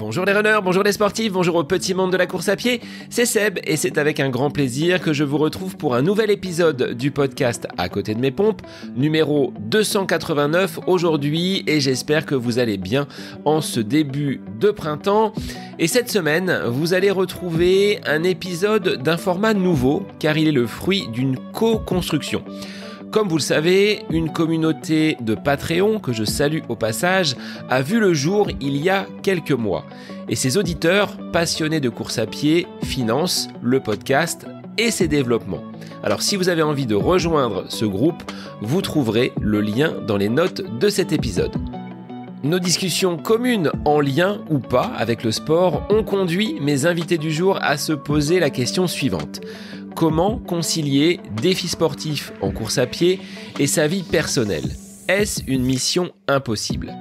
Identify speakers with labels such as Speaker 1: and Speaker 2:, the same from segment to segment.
Speaker 1: Bonjour les runners, bonjour les sportifs, bonjour au petit monde de la course à pied, c'est Seb et c'est avec un grand plaisir que je vous retrouve pour un nouvel épisode du podcast À côté de mes pompes, numéro 289 aujourd'hui, et j'espère que vous allez bien en ce début de printemps. Et cette semaine, vous allez retrouver un épisode d'un format nouveau car il est le fruit d'une co-construction. Comme vous le savez, une communauté de Patreon, que je salue au passage, a vu le jour il y a quelques mois. Et ses auditeurs, passionnés de course à pied, financent le podcast et ses développements. Alors si vous avez envie de rejoindre ce groupe, vous trouverez le lien dans les notes de cet épisode. Nos discussions communes, en lien ou pas avec le sport, ont conduit mes invités du jour à se poser la question suivante. Comment concilier défis sportifs en course à pied et sa vie personnelle ? Est-ce une mission impossible ?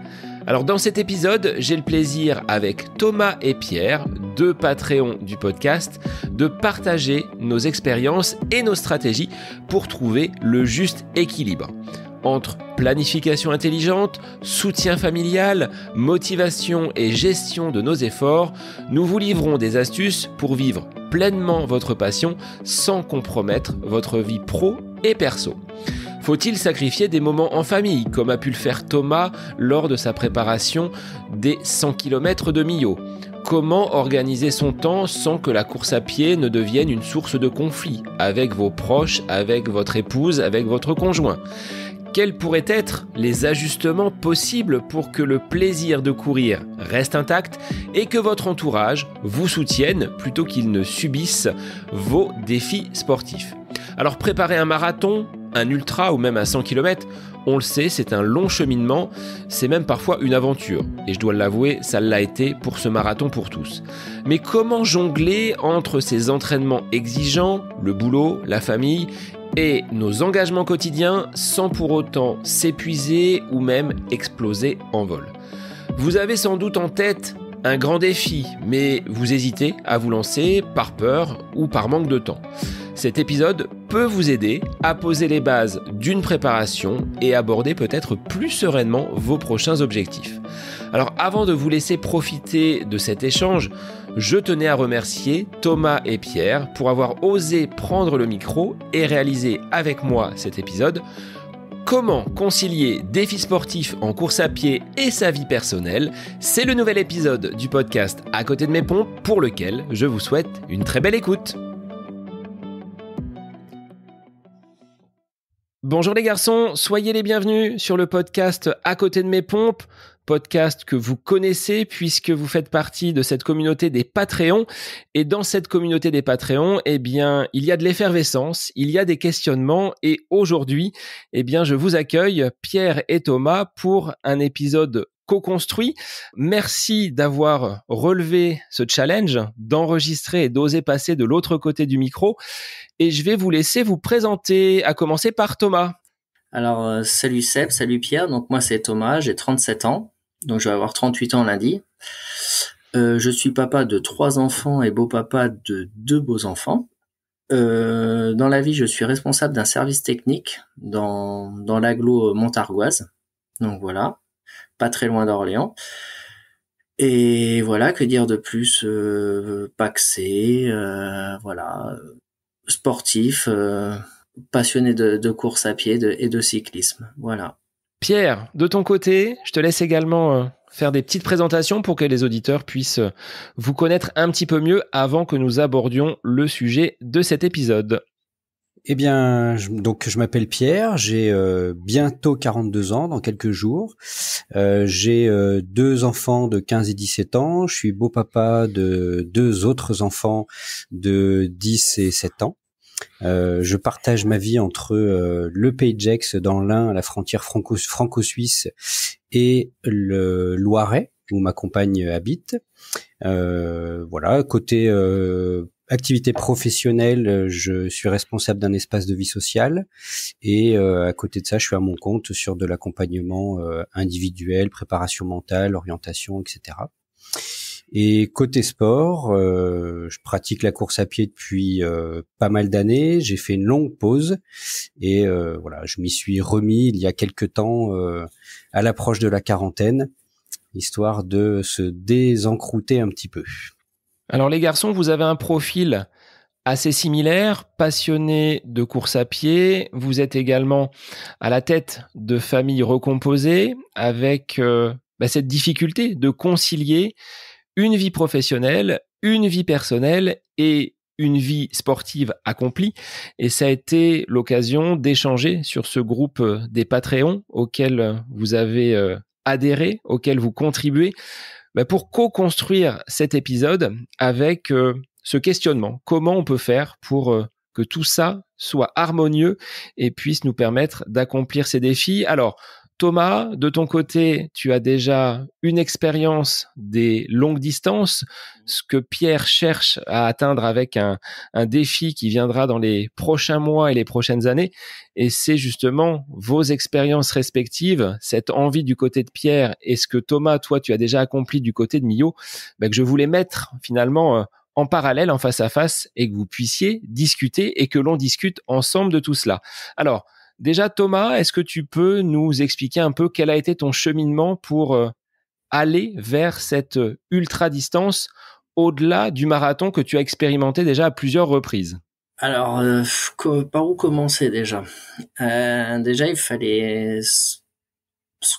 Speaker 1: Alors dans cet épisode, j'ai le plaisir avec Thomas et Pierre, deux Patreons du podcast, de partager nos expériences et nos stratégies pour trouver le juste équilibre entre planification intelligente, soutien familial, motivation et gestion de nos efforts. Nous vous livrons des astuces pour vivre pleinement votre passion sans compromettre votre vie pro et perso. Faut-il sacrifier des moments en famille, comme a pu le faire Thomas lors de sa préparation des 100 km de Millau ? Comment organiser son temps sans que la course à pied ne devienne une source de conflit avec vos proches, avec votre épouse, avec votre conjoint ? Quels pourraient être les ajustements possibles pour que le plaisir de courir reste intact et que votre entourage vous soutienne plutôt qu'il ne subisse vos défis sportifs ? Alors préparer un marathon, un ultra ou même un 100 km, on le sait, c'est un long cheminement, c'est même parfois une aventure. Et je dois l'avouer, ça l'a été pour ce marathon pour tous. Mais comment jongler entre ces entraînements exigeants, le boulot, la famille et nos engagements quotidiens sans pour autant s'épuiser ou même exploser en vol ? Vous avez sans doute en tête un grand défi, mais vous hésitez à vous lancer par peur ou par manque de temps. Cet épisode peut vous aider à poser les bases d'une préparation et aborder peut-être plus sereinement vos prochains objectifs. Alors avant de vous laisser profiter de cet échange, je tenais à remercier Thomas et Pierre pour avoir osé prendre le micro et réaliser avec moi cet épisode. Comment concilier défis sportifs en course à pied et sa vie personnelle ? C'est le nouvel épisode du podcast À côté de mes pompes pour lequel je vous souhaite une très belle écoute. Bonjour les garçons, soyez les bienvenus sur le podcast À côté de mes pompes, podcast que vous connaissez puisque vous faites partie de cette communauté des Patreons. Et dans cette communauté des Patreons, eh bien, il y a de l'effervescence, il y a des questionnements et aujourd'hui, eh bien, je vous accueille Pierre et Thomas pour un épisode co-construit. Merci d'avoir relevé ce challenge, d'enregistrer et d'oser passer de l'autre côté du micro. Et je vais vous laisser vous présenter, à commencer par Thomas.
Speaker 2: Alors, salut Seb, salut Pierre. Donc moi c'est Thomas, j'ai 37 ans. Donc je vais avoir 38 ans lundi. Je suis papa de 3 enfants et beau-papa de 2 beaux enfants. Dans la vie, je suis responsable d'un service technique dans l'agglo Montargoise. Donc voilà, pas très loin d'Orléans. Et voilà, que dire de plus, pacsé, voilà, sportif, passionné de course à pied et de cyclisme, voilà.
Speaker 1: Pierre, de ton côté, je te laisse également faire des petites présentations pour que les auditeurs puissent vous connaître un petit peu mieux avant que nous abordions le sujet de cet épisode.
Speaker 3: Eh bien, je m'appelle Pierre, j'ai bientôt 42 ans dans quelques jours. J'ai 2 enfants de 15 et 17 ans. Je suis beau-papa de 2 autres enfants de 10 et 7 ans. Je partage ma vie entre le Pays de Gex dans l'Ain, à la frontière franco-suisse, et le Loiret, où ma compagne habite. Voilà, côté activité professionnelle, je suis responsable d'un espace de vie sociale et à côté de ça, je suis à mon compte sur de l'accompagnement individuel, préparation mentale, orientation, etc. Et côté sport, je pratique la course à pied depuis pas mal d'années. J'ai fait une longue pause et voilà, je m'y suis remis il y a quelque temps à l'approche de la quarantaine. histoire de se désencrouter un petit peu.
Speaker 1: Alors les garçons, vous avez un profil assez similaire, passionné de course à pied. Vous êtes également à la tête de familles recomposées avec cette difficulté de concilier une vie professionnelle, une vie personnelle et une vie sportive accomplie. Et ça a été l'occasion d'échanger sur ce groupe des Patreons auquel vous avez adhéré, auquel vous contribuez, pour co-construire cet épisode avec ce questionnement. Comment on peut faire pour que tout ça soit harmonieux et puisse nous permettre d'accomplir ces défis? Alors, Thomas, de ton côté, tu as déjà une expérience des longues distances, ce que Pierre cherche à atteindre avec un défi qui viendra dans les prochains mois et les prochaines années. Et c'est justement vos expériences respectives, cette envie du côté de Pierre et ce que Thomas, toi, tu as déjà accompli du côté de Millot, que je voulais mettre finalement en parallèle, en face à face, et que vous puissiez discuter et que l'on discute ensemble de tout cela. Alors, déjà, Thomas, est-ce que tu peux nous expliquer un peu quel a été ton cheminement pour aller vers cette ultra-distance au-delà du marathon que tu as expérimenté déjà à plusieurs reprises?
Speaker 2: Alors, par où commencer déjà? Déjà, il fallait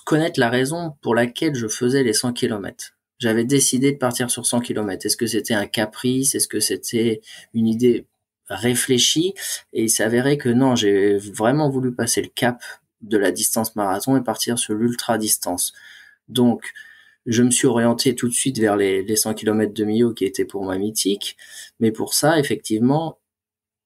Speaker 2: connaître la raison pour laquelle je faisais les 100 km. J'avais décidé de partir sur 100 km. Est-ce que c'était un caprice? Est-ce que c'était une idée réfléchi, et il s'avérait que non, j'ai vraiment voulu passer le cap de la distance marathon et partir sur l'ultra distance. Donc, je me suis orienté tout de suite vers les 100 km de Millau qui étaient pour moi mythiques, mais pour ça, effectivement,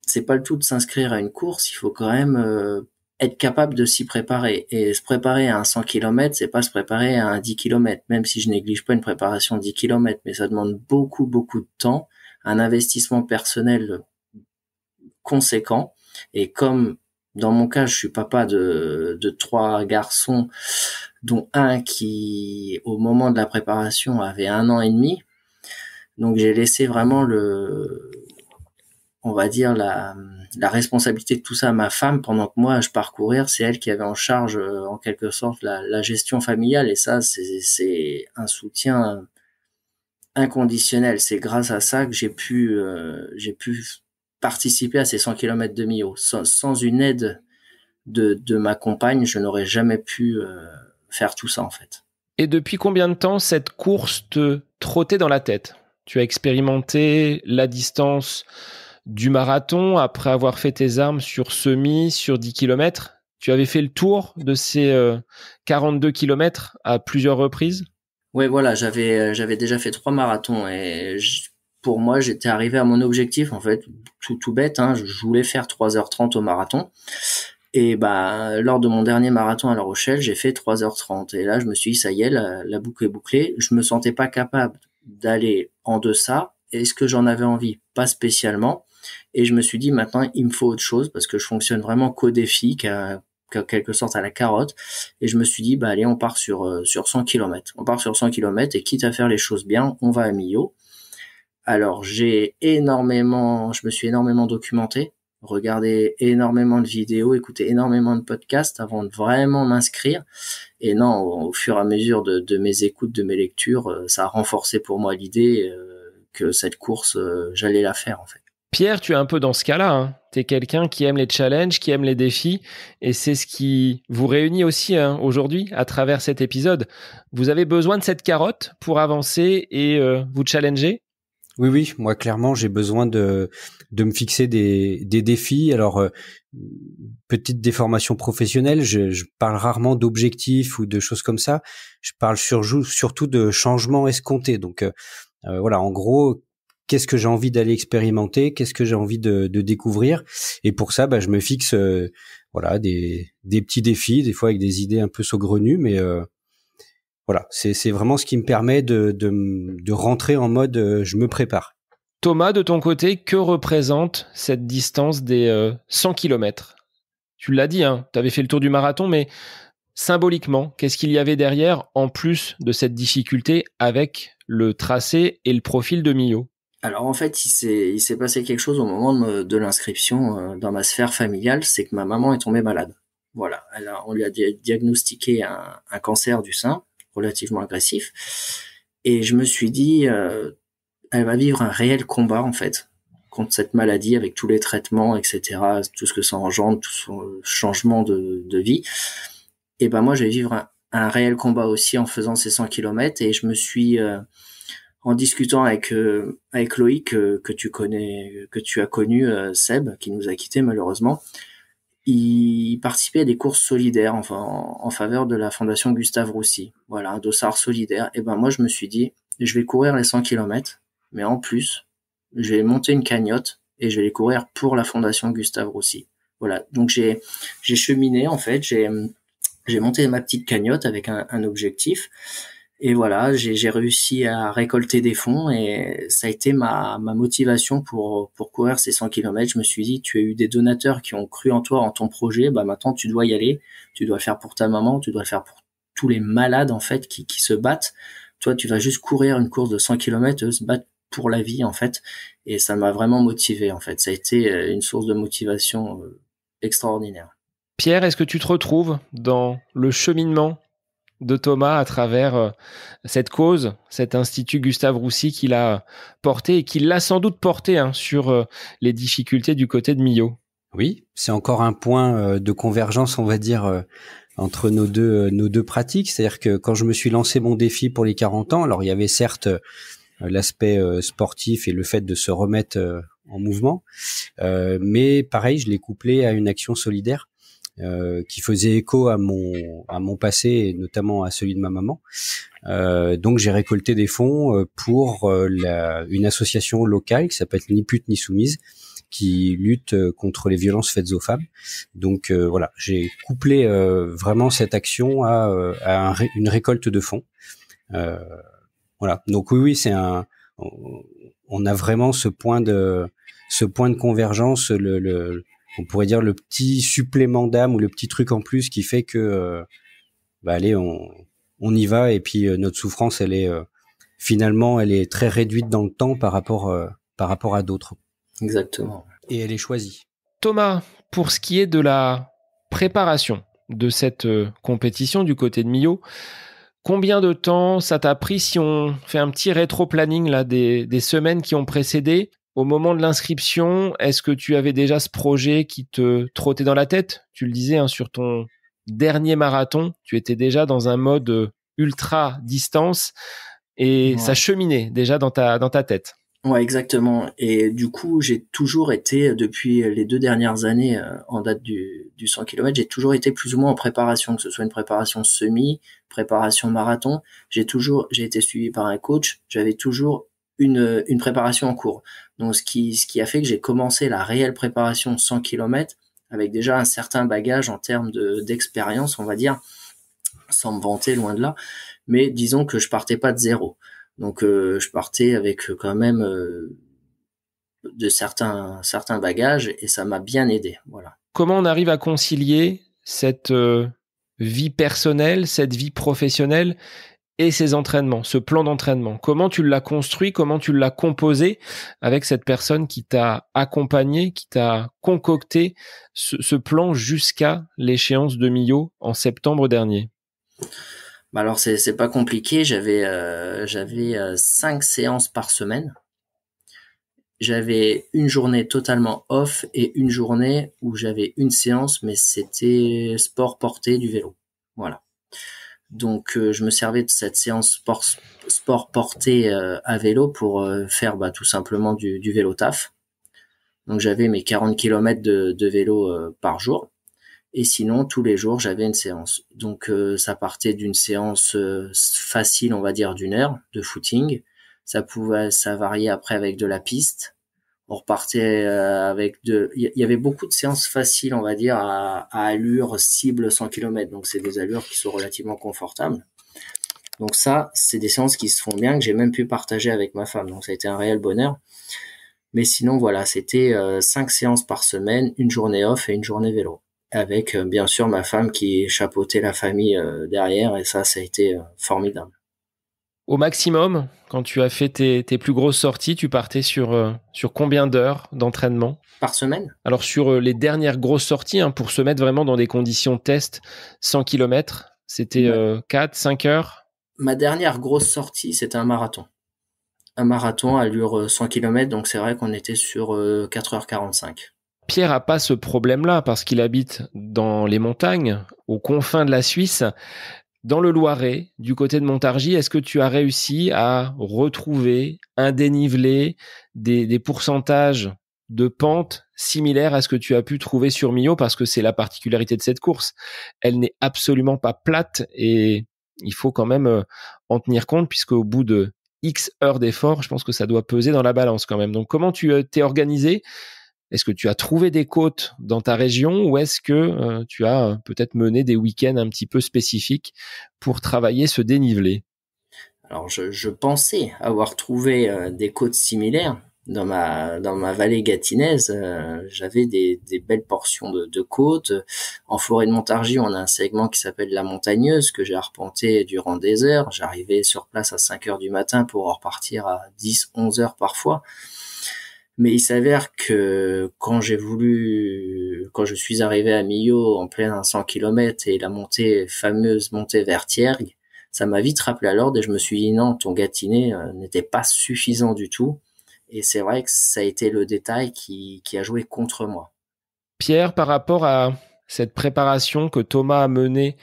Speaker 2: c'est pas le tout de s'inscrire à une course, il faut quand même être capable de s'y préparer. Et se préparer à un 100 km, c'est pas se préparer à un 10 km, même si je néglige pas une préparation de 10 km, mais ça demande beaucoup de temps, un investissement personnel conséquent. Et comme dans mon cas, je suis papa de 3 garçons, dont un qui, au moment de la préparation, avait 1 an et demi. Donc j'ai laissé vraiment on va dire la responsabilité de tout ça à ma femme, pendant que moi je parcourir. C'est elle qui avait en charge en quelque sorte la gestion familiale, et ça c'est un soutien inconditionnel. C'est grâce à ça que j'ai pu participer à ces 100 km de Millau. Sans une aide de ma compagne, je n'aurais jamais pu faire tout ça en fait.
Speaker 1: Et depuis combien de temps cette course te trottait dans la tête? Tu as expérimenté la distance du marathon après avoir fait tes armes sur semi, sur 10 km. Tu avais fait le tour de ces 42 km à plusieurs reprises?
Speaker 2: Ouais, voilà, j'avais déjà fait 3 marathons, et pour moi, j'étais arrivé à mon objectif en fait, tout bête, hein, je voulais faire 3h30 au marathon. Et lors de mon dernier marathon à La Rochelle, j'ai fait 3h30. Et là, je me suis dit, ça y est, la boucle est bouclée. Je me sentais pas capable d'aller en deçà. Est-ce que j'en avais envie? Pas spécialement. Et je me suis dit, maintenant, il me faut autre chose, parce que je fonctionne vraiment qu'au défi, qu'à quelque sorte à la carotte. Et je me suis dit, allez, on part sur 100 km. On part sur 100 km, et quitte à faire les choses bien, on va à Millau. Alors, je me suis énormément documenté, regardé énormément de vidéos, écouté énormément de podcasts avant de vraiment m'inscrire. Et non, au fur et à mesure de mes écoutes, de mes lectures, ça a renforcé pour moi l'idée que cette course, j'allais la faire en fait.
Speaker 1: Pierre, tu es un peu dans ce cas-là, hein. Tu es quelqu'un qui aime les challenges, qui aime les défis, et c'est ce qui vous réunit aussi aujourd'hui à travers cet épisode. Vous avez besoin de cette carotte pour avancer et vous challenger?
Speaker 3: Oui, moi clairement j'ai besoin de me fixer des défis. Alors petite déformation professionnelle, je parle rarement d'objectifs ou de choses comme ça. Je parle surtout de changements escomptés. Donc voilà, en gros, qu'est-ce que j'ai envie d'aller expérimenter, qu'est-ce que j'ai envie de découvrir, et pour ça je me fixe voilà des petits défis, des fois avec des idées un peu saugrenues, mais voilà, c'est vraiment ce qui me permet de rentrer en mode je me prépare.
Speaker 1: Thomas, de ton côté, que représente cette distance des 100 km? Tu l'as dit, tu avais fait le tour du marathon, mais symboliquement, qu'est-ce qu'il y avait derrière en plus de cette difficulté avec le tracé et le profil de Millau?
Speaker 2: Alors en fait, il s'est passé quelque chose au moment de l'inscription dans ma sphère familiale, c'est que ma maman est tombée malade. Voilà, on lui a diagnostiqué un cancer du sein. relativement agressif. Et je me suis dit, elle va vivre un réel combat en fait contre cette maladie avec tous les traitements, etc., tout ce que ça engendre, tout son changement de vie. Et ben moi, je vais vivre un réel combat aussi en faisant ces 100 km. Et je me suis, en discutant avec Loïc, que tu connais, que tu as connu, Seb, qui nous a quittés malheureusement, il participait à des courses solidaires en faveur de la Fondation Gustave Roussy. Voilà, un dossard solidaire. Et ben moi, je me suis dit, je vais courir les 100 km, mais en plus, je vais monter une cagnotte et je vais les courir pour la Fondation Gustave Roussy. Voilà, donc j'ai cheminé en fait, j'ai monté ma petite cagnotte avec un objectif. Et voilà, j'ai réussi à récolter des fonds et ça a été ma motivation pour courir ces 100 km. Je me suis dit, tu as eu des donateurs qui ont cru en toi, en ton projet, bah maintenant tu dois y aller, tu dois le faire pour ta maman, tu dois le faire pour tous les malades en fait qui se battent. Toi, tu vas juste courir une course de 100 km, eux se battent pour la vie en fait. Et ça m'a vraiment motivé en fait. Ça a été une source de motivation extraordinaire.
Speaker 1: Pierre, est-ce que tu te retrouves dans le cheminement de Thomas à travers cette cause, cet institut Gustave Roussy qu'il a porté et qu'il l'a sans doute porté sur les difficultés du côté de Millau?
Speaker 3: Oui, c'est encore un point de convergence, on va dire, entre nos deux pratiques. C'est-à-dire que quand je me suis lancé mon défi pour les 40 ans, alors il y avait certes l'aspect sportif et le fait de se remettre en mouvement, mais pareil, je l'ai couplé à une action solidaire qui faisait écho à mon passé et notamment à celui de ma maman. Donc j'ai récolté des fonds pour une association locale qui s'appelle Ni pute ni soumise, qui lutte contre les violences faites aux femmes. Donc voilà, j'ai couplé vraiment cette action à une récolte de fonds. Voilà. Donc oui, on a vraiment ce point de convergence, on pourrait dire le petit supplément d'âme ou le petit truc en plus qui fait que allez, on y va, et puis notre souffrance elle est très réduite dans le temps par rapport à d'autres.
Speaker 2: Exactement.
Speaker 3: Et elle est choisie.
Speaker 1: Thomas, pour ce qui est de la préparation de cette compétition du côté de Millau, combien de temps ça t'a pris si on fait un petit rétro-planning là des semaines qui ont précédé? Au moment de l'inscription, est-ce que tu avais déjà ce projet qui te trottait dans la tête? Tu le disais, sur ton dernier marathon, tu étais déjà dans un mode ultra distance et ouais, ça cheminait déjà dans ta tête.
Speaker 2: Ouais, exactement. Et du coup, j'ai toujours été, depuis les 2 dernières années, en date du 100 km, j'ai toujours été plus ou moins en préparation, que ce soit une préparation semi, préparation marathon. J'ai été suivi par un coach. J'avais toujours une préparation en cours. Donc, ce qui a fait que j'ai commencé la réelle préparation 100 km avec déjà un certain bagage en termes d'expérience, on va dire, sans me vanter, loin de là. Mais disons que je partais pas de zéro. Donc, je partais avec quand même de certains bagages et ça m'a bien aidé. Voilà.
Speaker 1: Comment on arrive à concilier cette vie personnelle, cette vie professionnelle et ces entraînements, ce plan d'entraînement? Comment tu l'as construit? Comment tu l'as composé avec cette personne qui t'a accompagné, qui t'a concocté ce plan jusqu'à l'échéance de Millau en septembre dernier?
Speaker 2: Bah alors c'est pas compliqué. J'avais 5 séances par semaine. J'avais une journée totalement off et une journée où j'avais une séance, mais c'était sport porté, du vélo. Voilà. Donc je me servais de cette séance sport porté à vélo pour faire tout simplement du vélo taf. Donc j'avais mes 40 km de vélo par jour. Et sinon, tous les jours, j'avais une séance. Donc ça partait d'une séance facile, on va dire d'1 heure de footing. Ça variait après avec de la piste. On repartait avec il y avait beaucoup de séances faciles, on va dire, à allure cible 100 km. Donc, c'est des allures qui sont relativement confortables. Donc ça, c'est des séances qui se font bien, que j'ai même pu partager avec ma femme. Donc, ça a été un réel bonheur. Mais sinon, voilà, c'était 5 séances par semaine, une journée off et une journée vélo. Avec, bien sûr, ma femme qui chapeautait la famille derrière. Et ça a été formidable.
Speaker 1: Au maximum, quand tu as fait tes plus grosses sorties, tu partais sur combien d'heures d'entraînement?
Speaker 2: Par semaine?
Speaker 1: Alors sur les dernières grosses sorties, pour se mettre vraiment dans des conditions test 100 km, c'était 4-5 heures?
Speaker 2: Ma dernière grosse sortie, c'était un marathon. Un marathon à allure 100 km, donc c'est vrai qu'on était sur 4h45.
Speaker 1: Pierre a pas ce problème-là parce qu'il habite dans les montagnes, aux confins de la Suisse. Dans le Loiret, du côté de Montargis, est-ce que tu as réussi à retrouver un dénivelé, des pourcentages de pente similaires à ce que tu as pu trouver sur Millau? Parce que c'est la particularité de cette course. Elle n'est absolument pas plate et il faut quand même en tenir compte puisqu'au bout de X heures d'effort, je pense que ça doit peser dans la balance quand même. Donc comment tu t'es organisé? Est-ce que tu as trouvé des côtes dans ta région ou est-ce que tu as peut-être mené des week-ends un petit peu spécifiques pour travailler ce dénivelé?
Speaker 2: Alors je pensais avoir trouvé des côtes similaires dans ma vallée gâtinaise. J'avais des belles portions de côtes. En forêt de Montargis, on a un segment qui s'appelle la Montagneuse que j'ai arpenté durant des heures. J'arrivais sur place à 5 heures du matin pour repartir à 10, 11 heures parfois. Mais il s'avère que quand je suis arrivé à Millau en plein 100 km et la fameuse montée vers Thiergues, ça m'a vite rappelé à l'ordre et je me suis dit non, ton gâtinais n'était pas suffisant du tout. Et c'est vrai que ça a été le détail qui a joué contre moi.
Speaker 1: Pierre, par rapport à cette préparation que Thomas a menée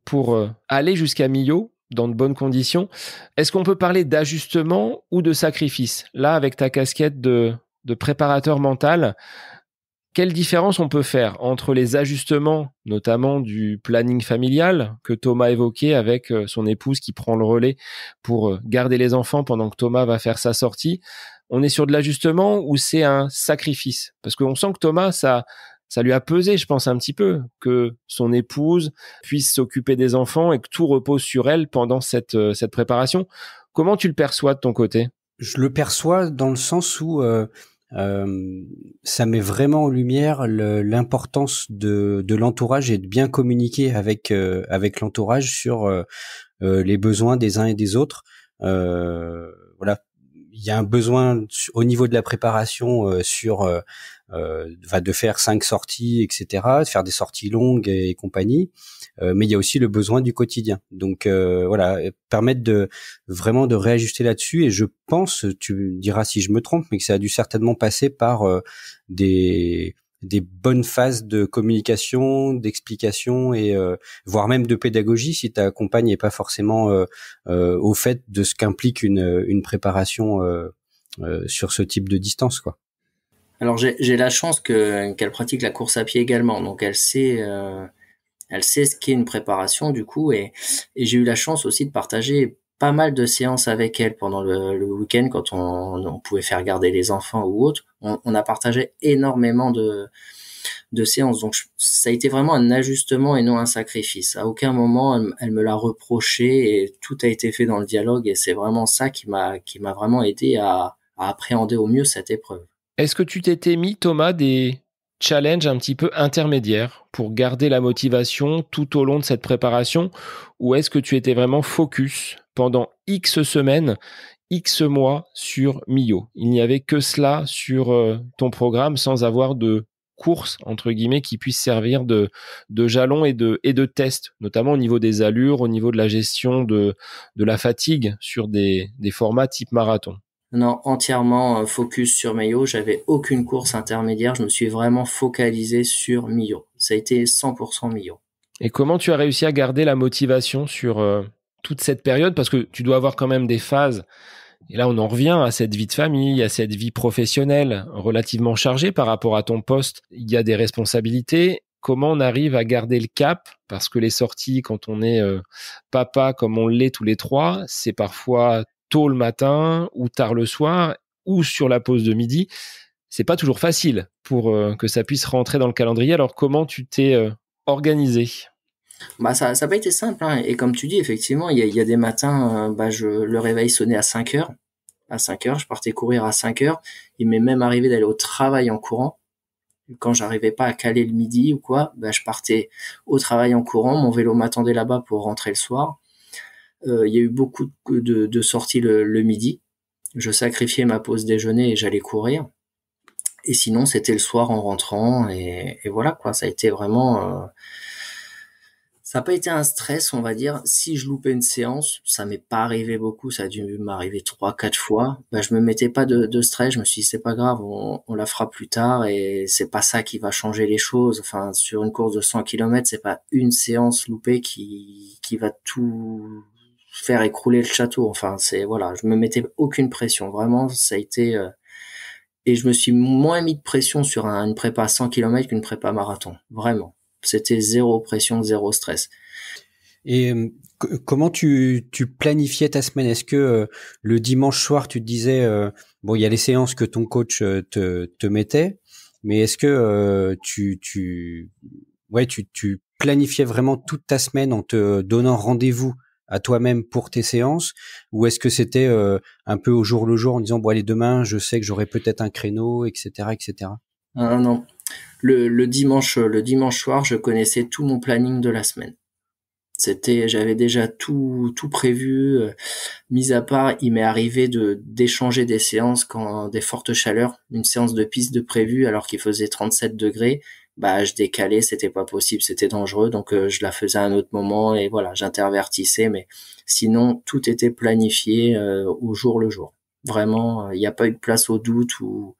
Speaker 1: pour aller jusqu'à Millau dans de bonnes conditions, est-ce qu'on peut parler d'ajustement ou de sacrifice? Là, avec ta casquette de préparateur mental, quelle différence on peut faire entre les ajustements, notamment du planning familial que Thomas évoquait avec son épouse qui prend le relais pour garder les enfants pendant que Thomas va faire sa sortie? On est sur de l'ajustement ou c'est un sacrifice? Parce qu'on sent que Thomas, ça lui a pesé, je pense, un petit peu, que son épouse puisse s'occuper des enfants et que tout repose sur elle pendant cette préparation. Comment tu le perçois de ton côté?
Speaker 3: Je le perçois dans le sens où ça met vraiment en lumière l'importance de l'entourage et de bien communiquer avec l'entourage sur les besoins des uns et des autres. Voilà, il y a un besoin au niveau de la préparation de faire 5 sorties, etc., de faire des sorties longues et compagnie. Mais il y a aussi le besoin du quotidien. Donc voilà, permettre de vraiment de réajuster là-dessus. Et je pense, tu me diras si je me trompe, mais que ça a dû certainement passer par des bonnes phases de communication, d'explication et voire même de pédagogie si ta compagne n'est pas forcément au fait de ce qu'implique une préparation sur ce type de distance, quoi.
Speaker 2: Alors j'ai la chance qu'elle pratique la course à pied également, donc elle sait ce qu'est une préparation du coup, et j'ai eu la chance aussi de partager pas mal de séances avec elle pendant le week-end quand on pouvait faire garder les enfants ou autre. On a partagé énormément de séances, donc ça a été vraiment un ajustement et non un sacrifice. À aucun moment elle me l'a reproché et tout a été fait dans le dialogue, et c'est vraiment ça qui m'a vraiment aidé à appréhender au mieux cette épreuve.
Speaker 1: Est-ce que tu t'étais mis, Thomas, des challenges un petit peu intermédiaires pour garder la motivation tout au long de cette préparation, ou est-ce que tu étais vraiment focus pendant X semaines, X mois sur Millau? Il n'y avait que cela sur ton programme sans avoir de course, entre guillemets, qui puisse servir de jalon et de test, notamment au niveau des allures, au niveau de la gestion de la fatigue sur des formats type marathon.
Speaker 2: Non, entièrement focus sur Millau. J'avais aucune course intermédiaire. Je me suis vraiment focalisé sur Millau. Ça a été 100% Millau.
Speaker 1: Et comment tu as réussi à garder la motivation sur toute cette période? Parce que tu dois avoir quand même des phases. Et là, on en revient à cette vie de famille, à cette vie professionnelle relativement chargée par rapport à ton poste. Il y a des responsabilités. Comment on arrive à garder le cap? Parce que les sorties, quand on est papa, comme on l'est tous les trois, c'est parfois tôt le matin ou tard le soir ou sur la pause de midi. C'est pas toujours facile pour que ça puisse rentrer dans le calendrier. Alors, comment tu t'es organisé?
Speaker 2: Bah ça a pas été simple, hein. Et comme tu dis, effectivement, il y a des matins, le réveil sonnait à 5 heures. À 5 heures, je partais courir à 5 heures. Il m'est même arrivé d'aller au travail en courant. Quand j'arrivais pas à caler le midi ou quoi, je partais au travail en courant. Mon vélo m'attendait là-bas pour rentrer le soir. Il y a eu beaucoup de sorties le midi. Je sacrifiais ma pause déjeuner et j'allais courir. Et sinon, c'était le soir en rentrant. Et voilà, quoi. Ça a été vraiment... Ça n'a pas été un stress, on va dire. Si je loupais une séance, ça m'est pas arrivé beaucoup, ça a dû m'arriver 3, 4 fois. Bah, je me mettais pas de stress, je me suis dit, c'est pas grave, on la fera plus tard et c'est pas ça qui va changer les choses. Enfin, sur une course de 100 km, c'est pas une séance loupée qui va tout faire écrouler le château. Enfin, voilà, je me mettais aucune pression. Vraiment, ça a été, et je me suis moins mis de pression sur une prépa 100 km qu'une prépa marathon. Vraiment. C'était zéro pression, zéro stress.
Speaker 3: Et comment tu planifiais ta semaine? Est-ce que le dimanche soir, tu te disais, bon, il y a les séances que ton coach te mettait, mais est-ce que tu planifiais vraiment toute ta semaine en te donnant rendez-vous à toi-même pour tes séances, ou est-ce que c'était un peu au jour le jour en disant, bon, allez, demain, je sais que j'aurai peut-être un créneau, etc., etc.
Speaker 2: Ah non. Le dimanche soir, je connaissais tout mon planning de la semaine. J'avais déjà tout prévu. Mis à part, il m'est arrivé d'échanger des séances quand des fortes chaleurs, une séance de piste de prévue alors qu'il faisait 37 degrés. Bah, je décalais, c'était pas possible, c'était dangereux, donc je la faisais à un autre moment et voilà, j'intervertissais. Mais sinon, tout était planifié au jour le jour. Vraiment, il n'y a pas eu de place au doute ou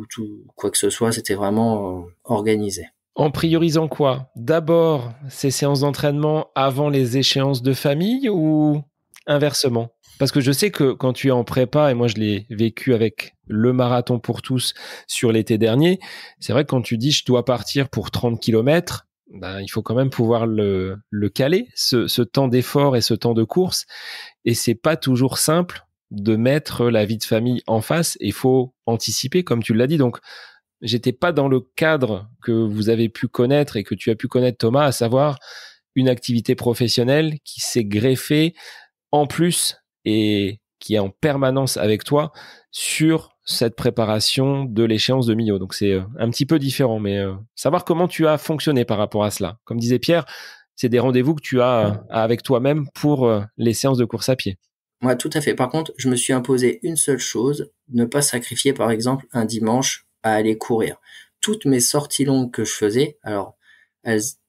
Speaker 2: tout quoi que ce soit, c'était vraiment organisé.
Speaker 1: En priorisant quoi? D'abord ces séances d'entraînement avant les échéances de famille ou inversement? Parce que je sais que quand tu es en prépa, et moi je l'ai vécu avec le marathon pour tous sur l'été dernier, c'est vrai que quand tu dis je dois partir pour 30 km, ben, il faut quand même pouvoir le caler, ce temps d'effort et ce temps de course. Et c'est pas toujours simple de mettre la vie de famille en face. Il faut anticiper, comme tu l'as dit. Donc, j'étais pas dans le cadre que vous avez pu connaître et que tu as pu connaître, Thomas, à savoir une activité professionnelle qui s'est greffée en plus et qui est en permanence avec toi sur cette préparation de l'échéance de Millau. Donc c'est un petit peu différent, mais savoir comment tu as fonctionné par rapport à cela. Comme disait Pierre, c'est des rendez-vous que tu as avec toi-même pour les séances de course à pied.
Speaker 2: Ouais, tout à fait. Par contre, je me suis imposé une seule chose, ne pas sacrifier, par exemple, un dimanche à aller courir. Toutes mes sorties longues que je faisais, alors,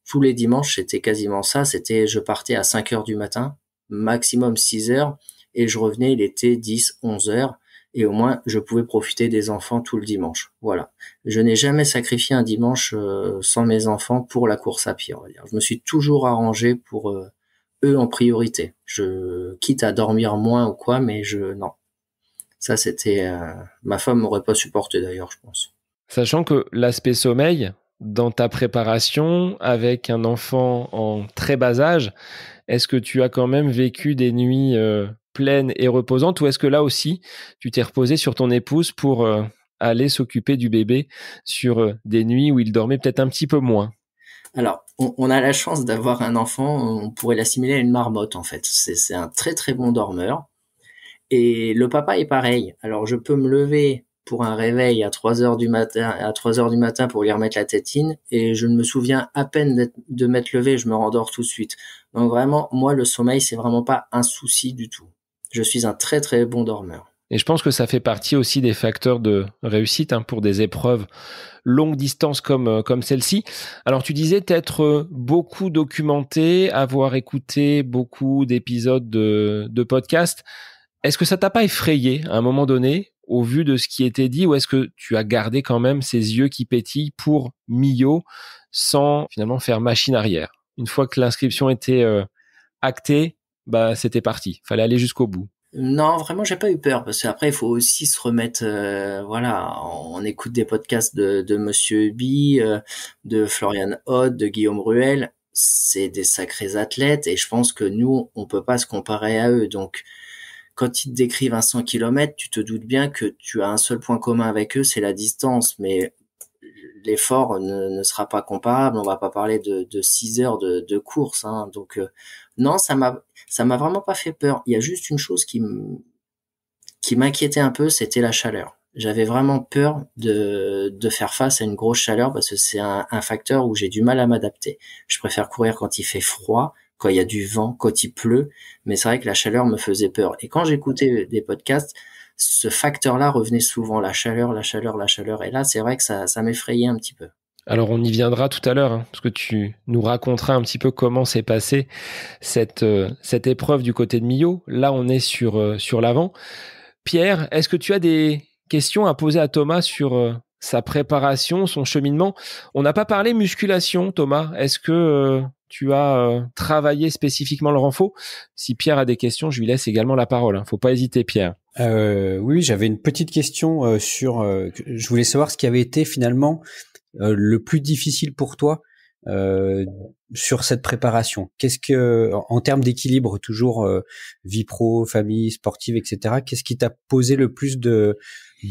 Speaker 2: tous les dimanches, c'était quasiment ça, je partais à 5 heures du matin, maximum 6 heures, et je revenais, il était 10, 11 heures, et au moins, je pouvais profiter des enfants tout le dimanche. Voilà. Je n'ai jamais sacrifié un dimanche sans mes enfants pour la course à pied, on va dire. Je me suis toujours arrangé pour eux en priorité. Je quitte à dormir moins ou quoi, mais non. Ça, c'était ma femme m'aurait pas supporté d'ailleurs, je pense.
Speaker 1: Sachant que l'aspect sommeil dans ta préparation avec un enfant en très bas âge, est-ce que tu as quand même vécu des nuits pleines et reposantes, ou est-ce que là aussi tu t'es reposé sur ton épouse pour aller s'occuper du bébé sur des nuits où il dormait peut-être un petit peu moins?
Speaker 2: Alors, on a la chance d'avoir un enfant, on pourrait l'assimiler à une marmotte en fait. C'est un très très bon dormeur. Et le papa est pareil. Alors, je peux me lever pour un réveil à 3 heures du matin pour lui remettre la tétine, et je ne me souviens à peine de m'être levé, je me rendors tout de suite. Donc vraiment, moi, le sommeil, c'est vraiment pas un souci du tout. Je suis un très très bon dormeur.
Speaker 1: Et je pense que ça fait partie aussi des facteurs de réussite pour des épreuves longue distance comme celle-ci. Alors tu disais t'être beaucoup documenté, avoir écouté beaucoup d'épisodes de podcasts. Est-ce que ça t'a pas effrayé à un moment donné au vu de ce qui était dit, ou est-ce que tu as gardé quand même ces yeux qui pétillent pour Millau sans finalement faire machine arrière? Une fois que l'inscription était actée, bah c'était parti. Fallait aller jusqu'au bout.
Speaker 2: Non, vraiment, j'ai pas eu peur parce qu'après, il faut aussi se remettre. Voilà, on écoute des podcasts de Monsieur Huby, de Florian Haude, de Guillaume Ruel. C'est des sacrés athlètes et je pense que nous, on peut pas se comparer à eux. Donc, quand ils te décrivent un 100 km, tu te doutes bien que tu as un seul point commun avec eux, c'est la distance. Mais l'effort ne sera pas comparable. On va pas parler de 6 heures de course. Donc, non, ça m'a vraiment pas fait peur. Il y a juste une chose qui m'inquiétait un peu, c'était la chaleur. J'avais vraiment peur de faire face à une grosse chaleur parce que c'est un facteur où j'ai du mal à m'adapter. Je préfère courir quand il fait froid, quand il y a du vent, quand il pleut, mais c'est vrai que la chaleur me faisait peur. Et quand j'écoutais des podcasts, ce facteur-là revenait souvent, la chaleur. Et là, c'est vrai que ça m'effrayait un petit peu.
Speaker 1: Alors on y viendra tout à l'heure, parce que tu nous raconteras un petit peu comment s'est passée cette épreuve du côté de Millau. Là, on est sur l'avant. Pierre, est-ce que tu as des questions à poser à Thomas sur sa préparation, son cheminement? On n'a pas parlé musculation, Thomas. Est-ce que tu as travaillé spécifiquement le renfort? Si Pierre a des questions, je lui laisse également la parole. Faut pas hésiter, Pierre.
Speaker 3: Oui, j'avais une petite question je voulais savoir ce qui avait été finalement le plus difficile pour toi sur cette préparation. Qu'est-ce que, en termes d'équilibre, toujours vie pro, famille, sportive, etc. Qu'est-ce qui t'a posé le plus de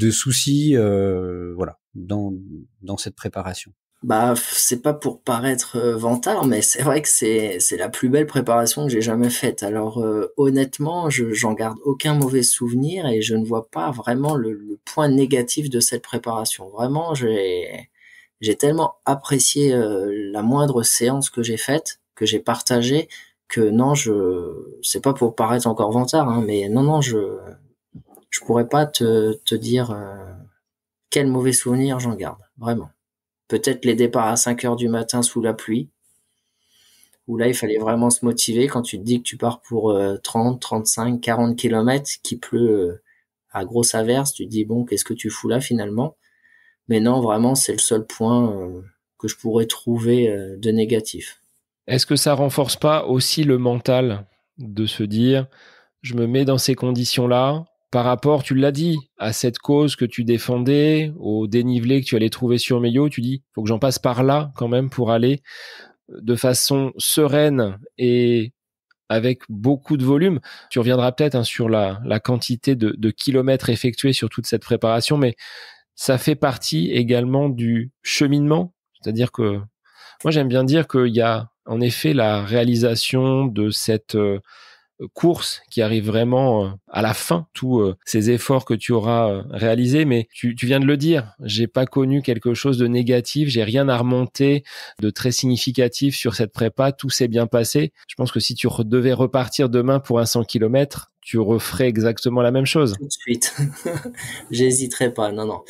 Speaker 3: soucis, voilà, dans cette préparation?
Speaker 2: Bah, c'est pas pour paraître vantard, mais c'est vrai que c'est la plus belle préparation que j'ai jamais faite. Alors honnêtement, j'en garde aucun mauvais souvenir et je ne vois pas vraiment le point négatif de cette préparation. Vraiment, j'ai tellement apprécié la moindre séance que j'ai faite, que j'ai partagée, que non, c'est pas pour paraître encore vantard, hein, mais non, je pourrais pas te dire quel mauvais souvenir j'en garde, vraiment. Peut-être les départs à 5 heures du matin sous la pluie, où là, il fallait vraiment se motiver quand tu te dis que tu pars pour 30, 35, 40 kilomètres, qu'il pleut à grosse averse, tu te dis, bon, qu'est-ce que tu fous là finalement? Mais non, vraiment, c'est le seul point que je pourrais trouver de négatif.
Speaker 1: Est-ce que ça renforce pas aussi le mental de se dire, je me mets dans ces conditions-là, par rapport, tu l'as dit, à cette cause que tu défendais, au dénivelé que tu allais trouver sur Millau, tu dis, faut que j'en passe par là quand même pour aller de façon sereine et avec beaucoup de volume. Tu reviendras peut-être sur la quantité de kilomètres effectués sur toute cette préparation, mais ça fait partie également du cheminement. C'est-à-dire que moi, j'aime bien dire qu'il y a en effet la réalisation de cette course qui arrive vraiment à la fin, tous ces efforts que tu auras réalisés, mais tu viens de le dire, j'ai pas connu quelque chose de négatif, j'ai rien à remonter de très significatif sur cette prépa, tout s'est bien passé. Je pense que si tu devais repartir demain pour un 100 km, tu referais exactement la même chose.
Speaker 2: Tout de suite. J'hésiterais pas, non.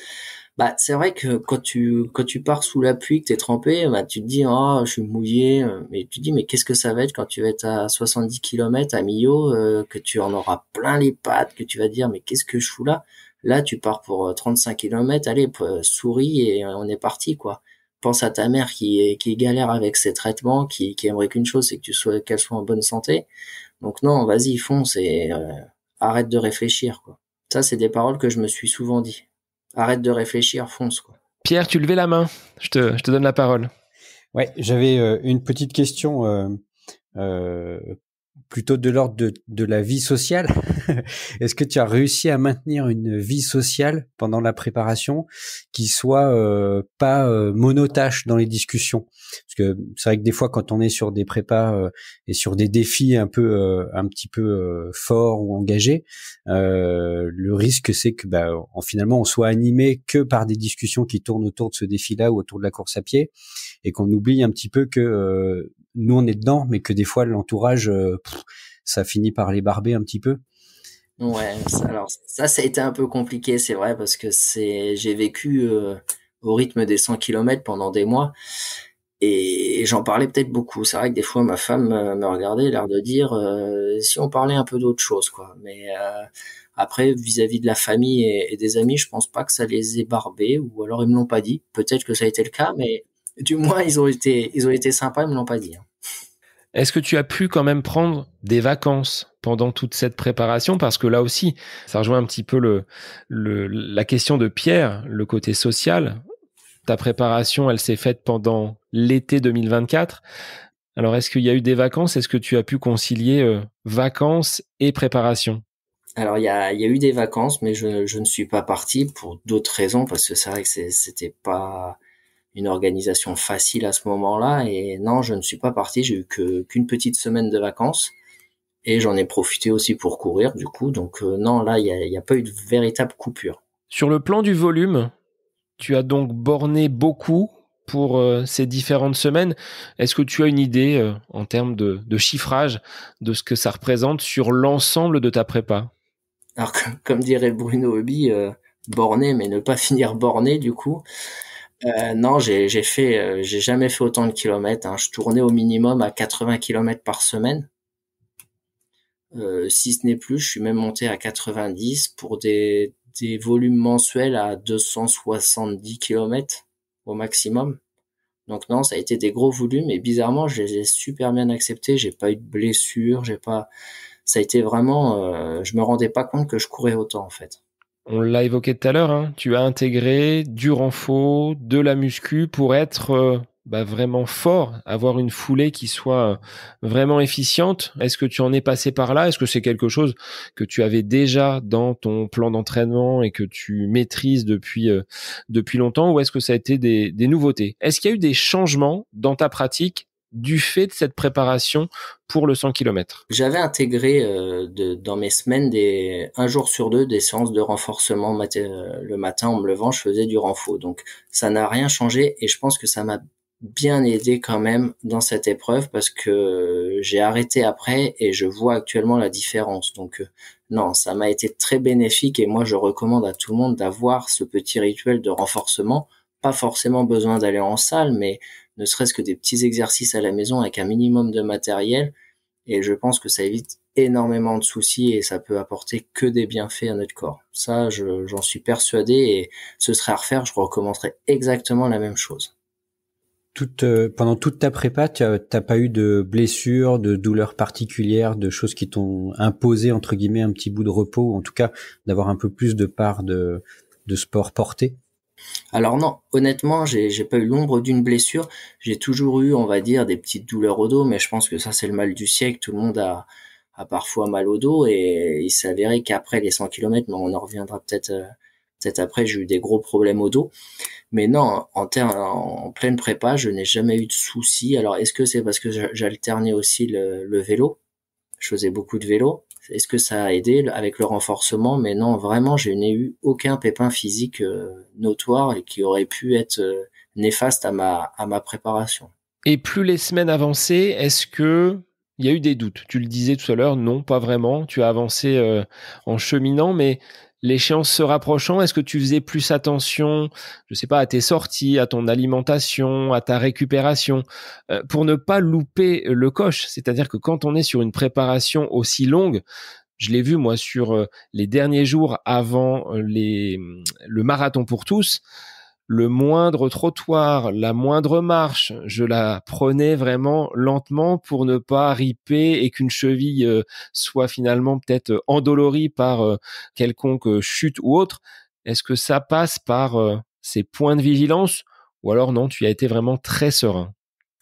Speaker 2: Bah, c'est vrai que quand tu pars sous la pluie, que t'es trempé, bah, tu te dis, oh, je suis mouillé, mais tu te dis, mais qu'est-ce que ça va être quand tu vas être à 70 km à Millau, que tu en auras plein les pattes, que tu vas dire, mais qu'est-ce que je fous là? Là, tu pars pour 35 km, allez, souris et on est parti, quoi. Pense à ta mère qui galère avec ses traitements, qui aimerait qu'une chose, c'est que qu'elle soit en bonne santé. Donc non, vas-y, fonce et arrête de réfléchir, quoi. Ça, c'est des paroles que je me suis souvent dit. Arrête de réfléchir, fonce, quoi.
Speaker 1: Pierre, tu levais la main. Je te donne la parole.
Speaker 3: Ouais, j'avais une petite question plutôt de l'ordre de la vie sociale. Est-ce que tu as réussi à maintenir une vie sociale pendant la préparation qui soit pas monotâche dans les discussions? Parce que c'est vrai que des fois, quand on est sur des prépas et sur des défis un petit peu forts ou engagés, le risque c'est que finalement on soit animé que par des discussions qui tournent autour de ce défi-là ou autour de la course à pied, et qu'on oublie un petit peu que nous on est dedans, mais que des fois l'entourage ça finit par les barber un petit peu.
Speaker 2: Ouais, alors ça a été un peu compliqué, c'est vrai, parce que j'ai vécu au rythme des 100 km pendant des mois et j'en parlais peut-être beaucoup. C'est vrai que des fois ma femme me regardait, l'air de dire si on parlait un peu d'autre chose, quoi. Mais après, vis-à-vis de la famille et des amis, je pense pas que ça les ait barbés, ou alors ils me l'ont pas dit. Peut-être que ça a été le cas, mais du moins ils ont été sympas, ils me l'ont pas dit.
Speaker 1: Est-ce que tu as pu quand même prendre des vacances pendant toute cette préparation? Parce que là aussi, ça rejoint un petit peu la question de Pierre, le côté social. Ta préparation, elle s'est faite pendant l'été 2024. Alors, est-ce qu'il y a eu des vacances? Est-ce que tu as pu concilier vacances et préparation?
Speaker 2: Alors, il y a eu des vacances, mais je ne suis pas parti pour d'autres raisons, parce que c'est vrai que c'était pas une organisation facile à ce moment-là, et non, je ne suis pas parti, j'ai eu qu'une petite semaine de vacances, et j'en ai profité aussi pour courir, du coup, donc non, là, il y a pas eu de véritable coupure.
Speaker 1: Sur le plan du volume, tu as donc borné beaucoup pour ces différentes semaines. Est-ce que tu as une idée en termes de chiffrage de ce que ça représente sur l'ensemble de ta prépa?
Speaker 2: Alors, comme dirait Bruno Hobby, borner, mais ne pas finir borné, du coup. Non, j'ai jamais fait autant de kilomètres, hein. Je tournais au minimum à 80 kilomètres par semaine. Si ce n'est plus, je suis même monté à 90 pour des volumes mensuels à 270 kilomètres au maximum. Donc non, ça a été des gros volumes et bizarrement, je les ai super bien acceptés. J'ai pas eu de blessures, ça a été vraiment, je me rendais pas compte que je courais autant en fait.
Speaker 1: On l'a évoqué tout à l'heure, hein, tu as intégré du renfort, de la muscu pour être vraiment fort, avoir une foulée qui soit vraiment efficiente. Est-ce que tu en es passé par là? Est-ce que c'est quelque chose que tu avais déjà dans ton plan d'entraînement et que tu maîtrises depuis longtemps, ou est-ce que ça a été des nouveautés? Est-ce qu'il y a eu des changements dans ta pratique du fait de cette préparation pour le 100 km?
Speaker 2: J'avais intégré dans mes semaines un jour sur deux des séances de renforcement le matin en me levant, je faisais du renfort. Donc ça n'a rien changé et je pense que ça m'a bien aidé quand même dans cette épreuve parce que j'ai arrêté après et je vois actuellement la différence. Donc non, ça m'a été très bénéfique et moi je recommande à tout le monde d'avoir ce petit rituel de renforcement. Pas forcément besoin d'aller en salle, mais ne serait-ce que des petits exercices à la maison avec un minimum de matériel. Et je pense que ça évite énormément de soucis et ça peut apporter que des bienfaits à notre corps. Ça, j'en suis persuadé et ce serait à refaire, je recommencerais exactement la même chose.
Speaker 3: Pendant toute ta prépa, t'as pas eu de blessures, de douleurs particulières, de choses qui t'ont imposé, entre guillemets, un petit bout de repos, ou en tout cas d'avoir un peu plus de part de sport porté?
Speaker 2: Alors non, honnêtement, j'ai pas eu l'ombre d'une blessure. J'ai toujours eu, on va dire, des petites douleurs au dos, mais je pense que ça c'est le mal du siècle. Tout le monde a parfois mal au dos et il s'est avéré qu'après les 100 kilomètres, mais on en reviendra peut-être après, j'ai eu des gros problèmes au dos. Mais non, en pleine prépa, je n'ai jamais eu de soucis. Alors est-ce que c'est parce que j'alternais aussi le vélo? Je faisais beaucoup de vélo. Est-ce que ça a aidé avec le renforcement? Mais non, vraiment, je n'ai eu aucun pépin physique notoire et qui aurait pu être néfaste à ma préparation.
Speaker 1: Et plus les semaines avançaient, est-ce que il y a eu des doutes? Tu le disais tout à l'heure, non, pas vraiment. Tu as avancé en cheminant, mais l'échéance se rapprochant, est-ce que tu faisais plus attention, je sais pas, à tes sorties, à ton alimentation, à ta récupération, pour ne pas louper le coche? C'est-à-dire que quand on est sur une préparation aussi longue, je l'ai vu moi sur les derniers jours avant le marathon pour tous, le moindre trottoir, la moindre marche, je la prenais vraiment lentement pour ne pas riper et qu'une cheville soit finalement peut-être endolorie par quelconque chute ou autre. Est-ce que ça passe par ces points de vigilance, ou alors non, tu as été vraiment très serein?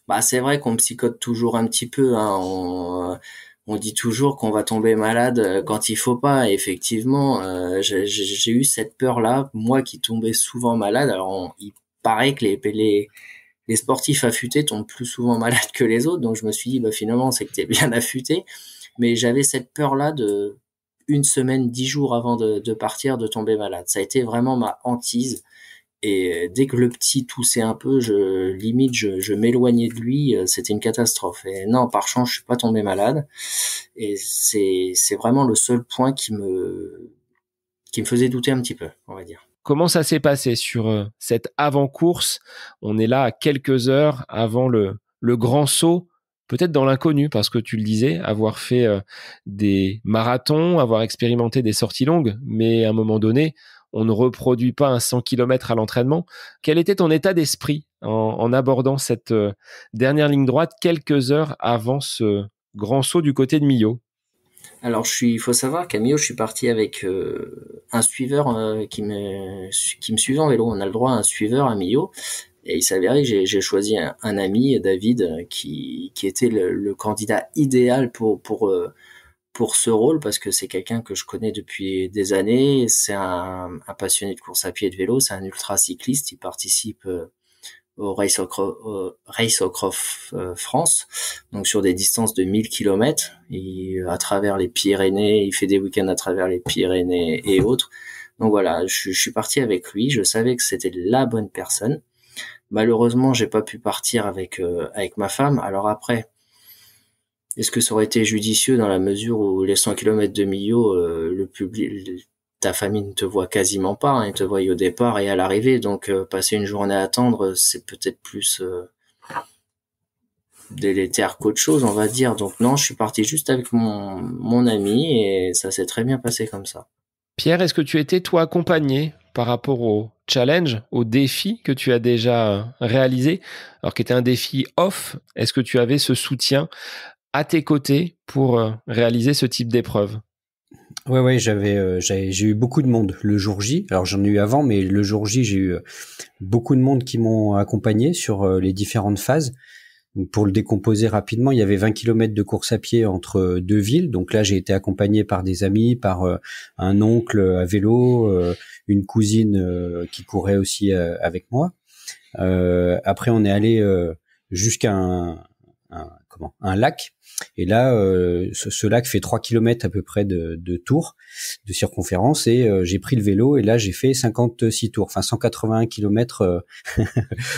Speaker 2: Bah, c'est vrai qu'on psychote toujours un petit peu, hein. On dit toujours qu'on va tomber malade quand il faut pas. Et effectivement, j'ai eu cette peur-là, moi qui tombais souvent malade. Alors, il paraît que les sportifs affûtés tombent plus souvent malades que les autres. Donc, je me suis dit, bah, finalement, c'est que t'es bien affûté. Mais j'avais cette peur-là de une semaine, 10 jours avant de partir, de tomber malade. Ça a été vraiment ma hantise. Et dès que le petit toussait un peu, je m'éloignais de lui, c'était une catastrophe. Et non, par chance, je suis pas tombé malade. Et c'est vraiment le seul point qui me faisait douter un petit peu, on va dire.
Speaker 1: Comment ça s'est passé sur cette avant-course? On est là à quelques heures avant le grand saut, peut-être dans l'inconnu, parce que tu le disais, avoir fait des marathons, avoir expérimenté des sorties longues, mais à un moment donné, on ne reproduit pas un 100 km à l'entraînement. Quel était ton état d'esprit en abordant cette dernière ligne droite quelques heures avant ce grand saut du côté de Millau?
Speaker 2: Alors, il faut savoir qu'à Millau, je suis parti avec un suiveur qui me suivait en vélo. On a le droit à un suiveur à Millau. Et il s'avérait que j'ai choisi un ami, David, qui était le candidat idéal pour ce rôle parce que c'est quelqu'un que je connais depuis des années. C'est un passionné de course à pied et de vélo. C'est un ultra cycliste. Il participe au Race Across France, donc sur des distances de 1000 km, à travers les Pyrénées, il fait des week-ends à travers les Pyrénées et autres. Donc voilà, je suis parti avec lui, je savais que c'était la bonne personne. Malheureusement, j'ai pas pu partir avec ma femme. Alors après, est-ce que ça aurait été judicieux dans la mesure où les 100 km de Millau, le public, ta famille ne te voit quasiment pas, hein, ils te voient au départ et à l'arrivée, donc passer une journée à attendre, c'est peut-être plus délétère qu'autre chose, on va dire. Donc non, je suis parti juste avec mon ami et ça s'est très bien passé comme ça.
Speaker 1: Pierre, est-ce que tu étais, toi, accompagné par rapport au challenge, au défi que tu as déjà réalisé, alors qui était un défi off? Est-ce que tu avais ce soutien à tes côtés pour réaliser ce type d'épreuve?
Speaker 3: Ouais, j'ai eu beaucoup de monde le jour J. Alors j'en ai eu avant, mais le jour J, j'ai eu beaucoup de monde qui m'ont accompagné sur les différentes phases. Donc, pour le décomposer rapidement, il y avait 20 kilomètres de course à pied entre deux villes. Donc là, j'ai été accompagné par des amis, par un oncle à vélo, une cousine qui courait aussi avec moi. Après, on est allé jusqu'à un lac. Et là, ce lac fait 3 kilomètres à peu près de tour, de circonférence, et j'ai pris le vélo et là j'ai fait 56 tours, enfin 181 kilomètres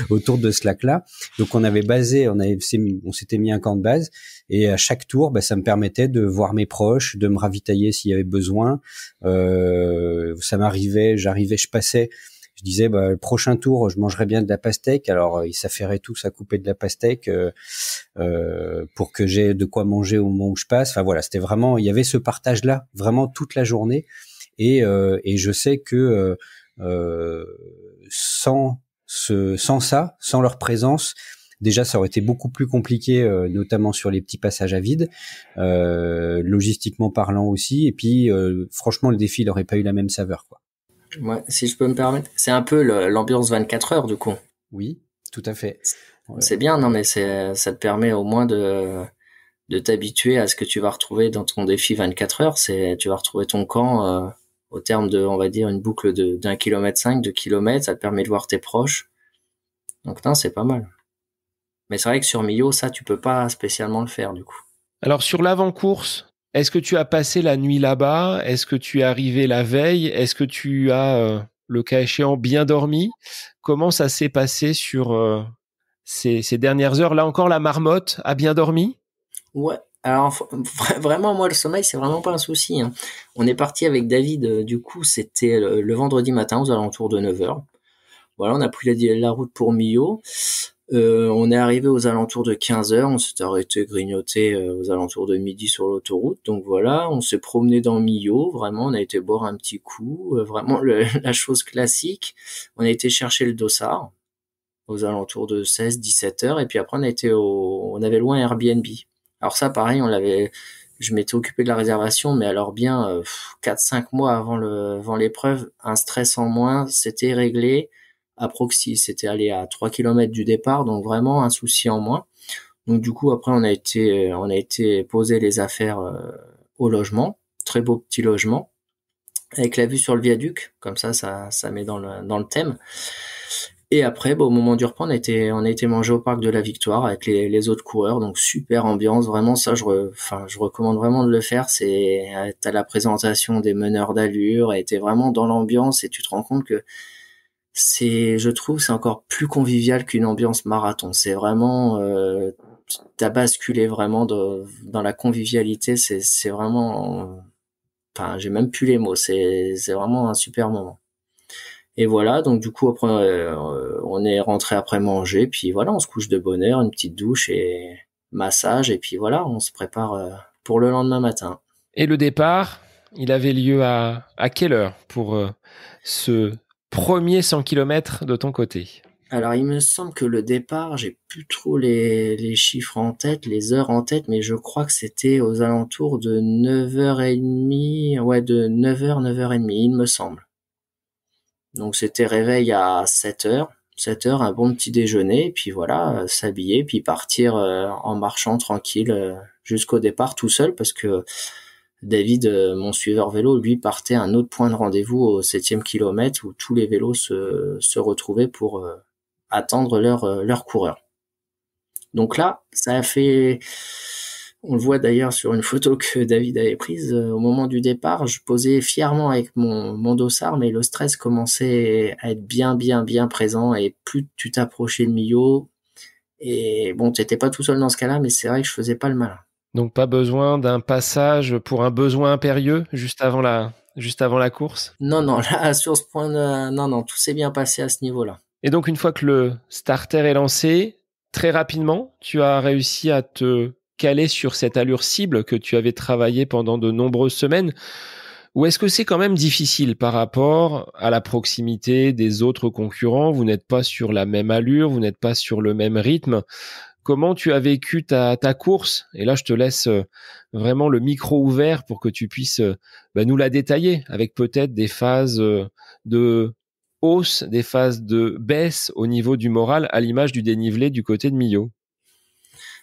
Speaker 3: autour de ce lac-là. Donc on s'était mis un camp de base et à chaque tour, ça me permettait de voir mes proches, de me ravitailler s'il y avait besoin. Ça m'arrivait, je passais. Je disais, le prochain tour, je mangerai bien de la pastèque. Alors, ils s'affairaient tous à couper de la pastèque pour que j'ai de quoi manger au moment où je passe. Enfin voilà, c'était vraiment, il y avait ce partage-là vraiment toute la journée. Et je sais que sans ça, sans leur présence, déjà, ça aurait été beaucoup plus compliqué, notamment sur les petits passages à vide, logistiquement parlant aussi. Et puis, franchement, le défi n'aurait pas eu la même saveur, quoi.
Speaker 2: Ouais, si je peux me permettre, c'est un peu l'ambiance 24 heures du coup.
Speaker 3: Oui, tout à fait. Ouais.
Speaker 2: C'est bien, non mais ça te permet au moins de t'habituer à ce que tu vas retrouver dans ton défi 24 heures. Tu vas retrouver ton camp au terme de, on va dire, une boucle d'1,5 km, 2 kilomètres. Ça te permet de voir tes proches. Donc non, c'est pas mal. Mais c'est vrai que sur Millau, ça, tu peux pas spécialement le faire du coup.
Speaker 1: Alors sur l'avant-course, est-ce que tu as passé la nuit là-bas? Est-ce que tu es arrivé la veille? Est-ce que tu as, le cas échéant, bien dormi? Comment ça s'est passé sur ces dernières heures? Là encore, la marmotte a bien dormi?
Speaker 2: Ouais. Alors vraiment, moi, le sommeil, c'est vraiment pas un souci, hein. On est parti avec David, du coup, c'était le vendredi matin aux alentours de 9h. Voilà, on a pris la route pour Millau. On est arrivé aux alentours de 15h, on s'est arrêté grignoter aux alentours de midi sur l'autoroute. Donc voilà, on s'est promené dans Millau, vraiment, on a été boire un petit coup, vraiment la chose classique. On a été chercher le dossard aux alentours de 16-17h et puis après on avait loué un Airbnb. Alors ça pareil, je m'étais occupé de la réservation, mais alors bien 4-5 mois avant l'épreuve, un stress en moins, c'était réglé. À Proxy, c'était allé à 3 kilomètres du départ, donc vraiment un souci en moins. Donc du coup, après, on a été poser les affaires au logement, très beau petit logement, avec la vue sur le viaduc, comme ça met dans le thème. Et après, au moment du repas, on a été manger au parc de la Victoire avec les autres coureurs, donc super ambiance, vraiment ça, je recommande vraiment de le faire. T'as la présentation des meneurs d'allure, et t'es vraiment dans l'ambiance et tu te rends compte que je trouve, c'est encore plus convivial qu'une ambiance marathon. C'est vraiment, t'as basculé vraiment dans la convivialité. C'est vraiment, enfin, j'ai même plus les mots. C'est vraiment un super moment. Et voilà, donc du coup après, on est rentré après manger, puis voilà, on se couche de bonne heure, une petite douche et massage, et puis voilà, on se prépare pour le lendemain matin.
Speaker 1: Et le départ, il avait lieu à quelle heure pour ce premier 100 km de ton côté?
Speaker 2: Alors, il me semble que le départ, j'ai plus trop les chiffres en tête, les heures en tête, mais je crois que c'était aux alentours de 9h30, ouais, de 9h, 9h30, il me semble. Donc, c'était réveil à 7h, un bon petit déjeuner, et puis voilà, s'habiller, puis partir en marchant tranquille jusqu'au départ tout seul, parce que David, mon suiveur vélo, lui partait à un autre point de rendez-vous au 7e kilomètre où tous les vélos se retrouvaient pour attendre leur coureur. Donc là, ça a fait, on le voit d'ailleurs sur une photo que David avait prise, au moment du départ, je posais fièrement avec mon dossard, mais le stress commençait à être bien présent, et plus tu t'approchais de Millau, et bon, t'étais pas tout seul dans ce cas-là, mais c'est vrai que je faisais pas le malin.
Speaker 1: Donc pas besoin d'un passage pour un besoin impérieux juste avant juste avant la course?
Speaker 2: Non, là, sur ce point, non, tout s'est bien passé à ce niveau-là.
Speaker 1: Et donc, une fois que le starter est lancé, très rapidement, tu as réussi à te caler sur cette allure cible que tu avais travaillé pendant de nombreuses semaines? Ou est-ce que c'est quand même difficile par rapport à la proximité des autres concurrents? Vous n'êtes pas sur la même allure, vous n'êtes pas sur le même rythme. Comment tu as vécu ta course? Et là, je te laisse vraiment le micro ouvert pour que tu puisses nous la détailler avec peut-être des phases de hausse, des phases de baisse au niveau du moral, à l'image du dénivelé du côté de Millau.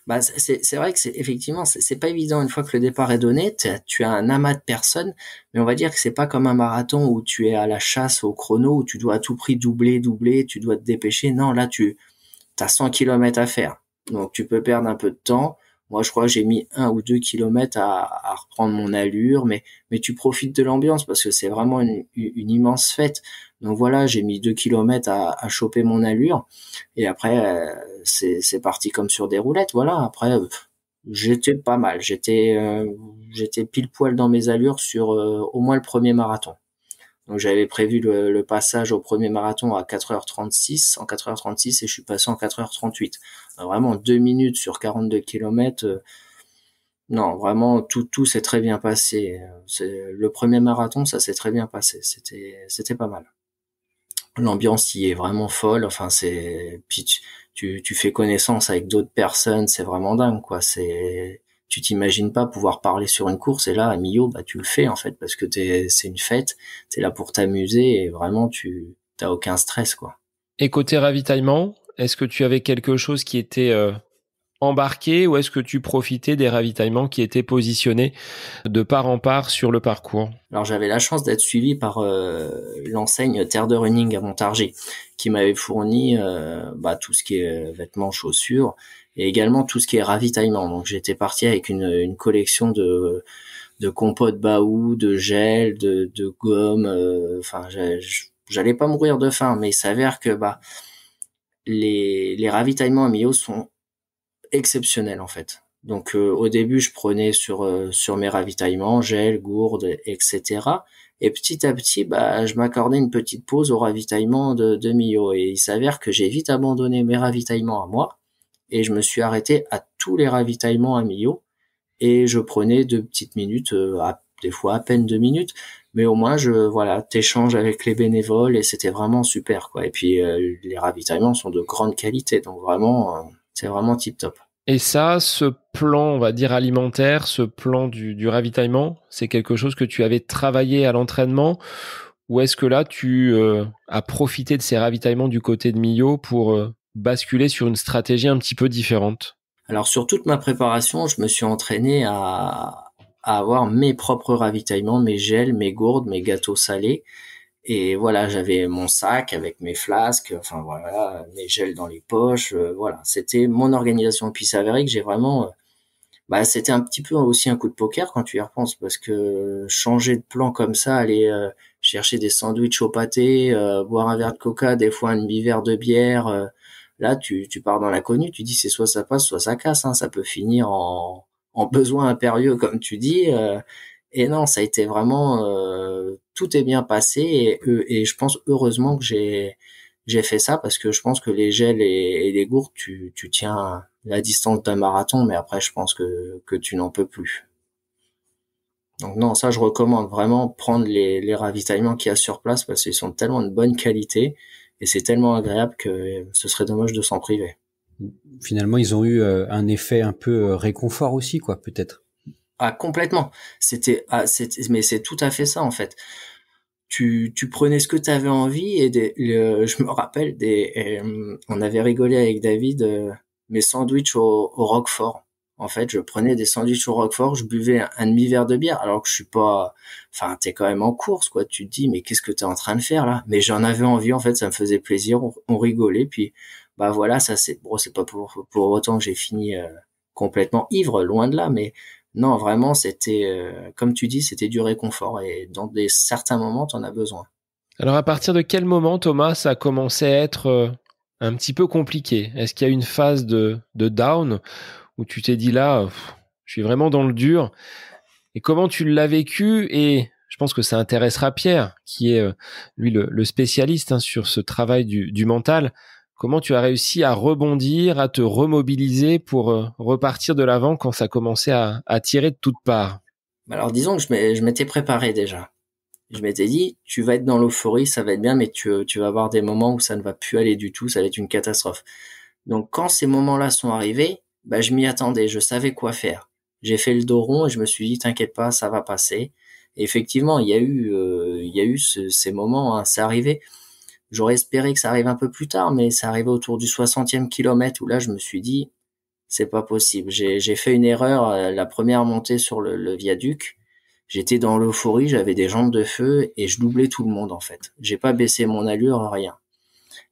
Speaker 2: Bah, c'est vrai que effectivement, c'est pas évident une fois que le départ est donné. Tu as un amas de personnes, mais on va dire que c'est pas comme un marathon où tu es à la chasse au chrono, où tu dois à tout prix doubler, tu dois te dépêcher. Non, là, t'as 100 kilomètres à faire. Donc, tu peux perdre un peu de temps. Moi, je crois que j'ai mis 1 ou 2 kilomètres à reprendre mon allure, mais tu profites de l'ambiance parce que c'est vraiment une immense fête. Donc voilà, j'ai mis 2 kilomètres à choper mon allure. Et après, c'est parti comme sur des roulettes. Voilà. Après, j'étais pas mal. J'étais pile poil dans mes allures sur au moins le premier marathon. Donc j'avais prévu le passage au premier marathon à 4h36, en 4h36 et je suis passé en 4h38. Vraiment 2 minutes sur 42 kilomètres. Non, vraiment tout s'est très bien passé. Le premier marathon, ça s'est très bien passé. C'était pas mal. L'ambiance y est vraiment folle. Enfin puis tu fais connaissance avec d'autres personnes, c'est vraiment dingue quoi. Tu t'imagines pas pouvoir parler sur une course et là à Millau tu le fais en fait parce que c'est une fête, t'es là pour t'amuser et vraiment t'as aucun stress quoi.
Speaker 1: Et côté ravitaillement, est-ce que tu avais quelque chose qui était embarqué ou est-ce que tu profitais des ravitaillements qui étaient positionnés de part en part sur le parcours?
Speaker 2: Alors j'avais la chance d'être suivi par l'enseigne Terre de Running à Montargis qui m'avait fourni tout ce qui est vêtements, chaussures et également tout ce qui est ravitaillement. Donc j'étais parti avec une collection de compotes Baou, de gel, de gomme. Enfin, j'allais pas mourir de faim, mais il s'avère que les ravitaillements à Millau sont exceptionnels en fait. Donc au début, je prenais sur mes ravitaillements, gel, gourde, etc. Et petit à petit, je m'accordais une petite pause au ravitaillement de Millau. Et il s'avère que j'ai vite abandonné mes ravitaillements à moi et je me suis arrêté à tous les ravitaillements à Millau. Et je prenais 2 petites minutes, des fois à peine 2 minutes, mais au moins t'échanges avec les bénévoles et c'était vraiment super quoi. Et puis les ravitaillements sont de grande qualité, donc vraiment c'est vraiment tip top.
Speaker 1: Et ça, ce plan, on va dire alimentaire, ce plan du ravitaillement, c'est quelque chose que tu avais travaillé à l'entraînement ou est-ce que là tu as profité de ces ravitaillements du côté de Millau pour basculer sur une stratégie un petit peu différente?
Speaker 2: Alors sur toute ma préparation, je me suis entraîné à avoir mes propres ravitaillements, mes gels, mes gourdes, mes gâteaux salés. Et voilà, j'avais mon sac avec mes flasques, enfin voilà, mes gels dans les poches, voilà. C'était mon organisation. Puis ça s'avérait que j'ai vraiment, c'était un petit peu aussi un coup de poker quand tu y repenses, parce que changer de plan comme ça, aller chercher des sandwichs au pâté, boire un verre de coca, des fois un demi-verre de bière, là tu pars dans l'inconnu, tu dis c'est soit ça passe, soit ça casse, hein, ça peut finir en besoin impérieux comme tu dis. Et non, ça a été vraiment tout est bien passé et je pense heureusement que j'ai fait ça parce que je pense que les gels et les gourdes tu tiens la distance d'un marathon, mais après je pense que tu n'en peux plus. Donc non, ça je recommande vraiment prendre les ravitaillements qu'il y a sur place parce qu'ils sont tellement de bonne qualité et c'est tellement agréable que ce serait dommage de s'en priver.
Speaker 3: Finalement, ils ont eu un effet un peu réconfort aussi, quoi, peut-être.
Speaker 2: Ah, complètement. Mais c'est tout à fait ça, en fait. Tu prenais ce que tu avais envie et je me rappelle on avait rigolé avec David, mes sandwichs au Roquefort. En fait, je prenais des sandwichs au Roquefort, je buvais un demi-verre de bière, alors que je suis pas, enfin, t'es quand même en course, quoi. Tu te dis, mais qu'est-ce que t'es en train de faire, là? Mais j'en avais envie, en fait, ça me faisait plaisir, on rigolait, puis, voilà, ça c'est pas pour autant que j'ai fini, complètement ivre, loin de là, mais non, vraiment, c'était, comme tu dis, c'était du réconfort et dans certains moments, t'en as besoin.
Speaker 1: Alors, à partir de quel moment, Thomas, ça a commencé à être un petit peu compliqué? Est-ce qu'il y a une phase de down où tu t'es dit là, je suis vraiment dans le dur? Et comment tu l'as vécu? Et je pense que ça intéressera Pierre, qui est lui le spécialiste sur ce travail du mental. Comment tu as réussi à rebondir, à te remobiliser pour repartir de l'avant quand ça commençait à tirer de toutes parts?
Speaker 2: Alors disons que je m'étais préparé déjà. Je m'étais dit, tu vas être dans l'euphorie, ça va être bien, mais tu vas avoir des moments où ça ne va plus aller du tout, ça va être une catastrophe. Donc quand ces moments-là sont arrivés, bah, je m'y attendais, je savais quoi faire. J'ai fait le dos rond et je me suis dit, t'inquiète pas, ça va passer. Et effectivement, il y a eu ces moments, hein, c'est arrivé. J'aurais espéré que ça arrive un peu plus tard, mais ça arrivait autour du 60e kilomètre où là, je me suis dit, c'est pas possible. J'ai fait une erreur, la première montée sur le viaduc. J'étais dans l'euphorie, j'avais des jambes de feu et je doublais tout le monde, en fait. J'ai pas baissé mon allure, rien.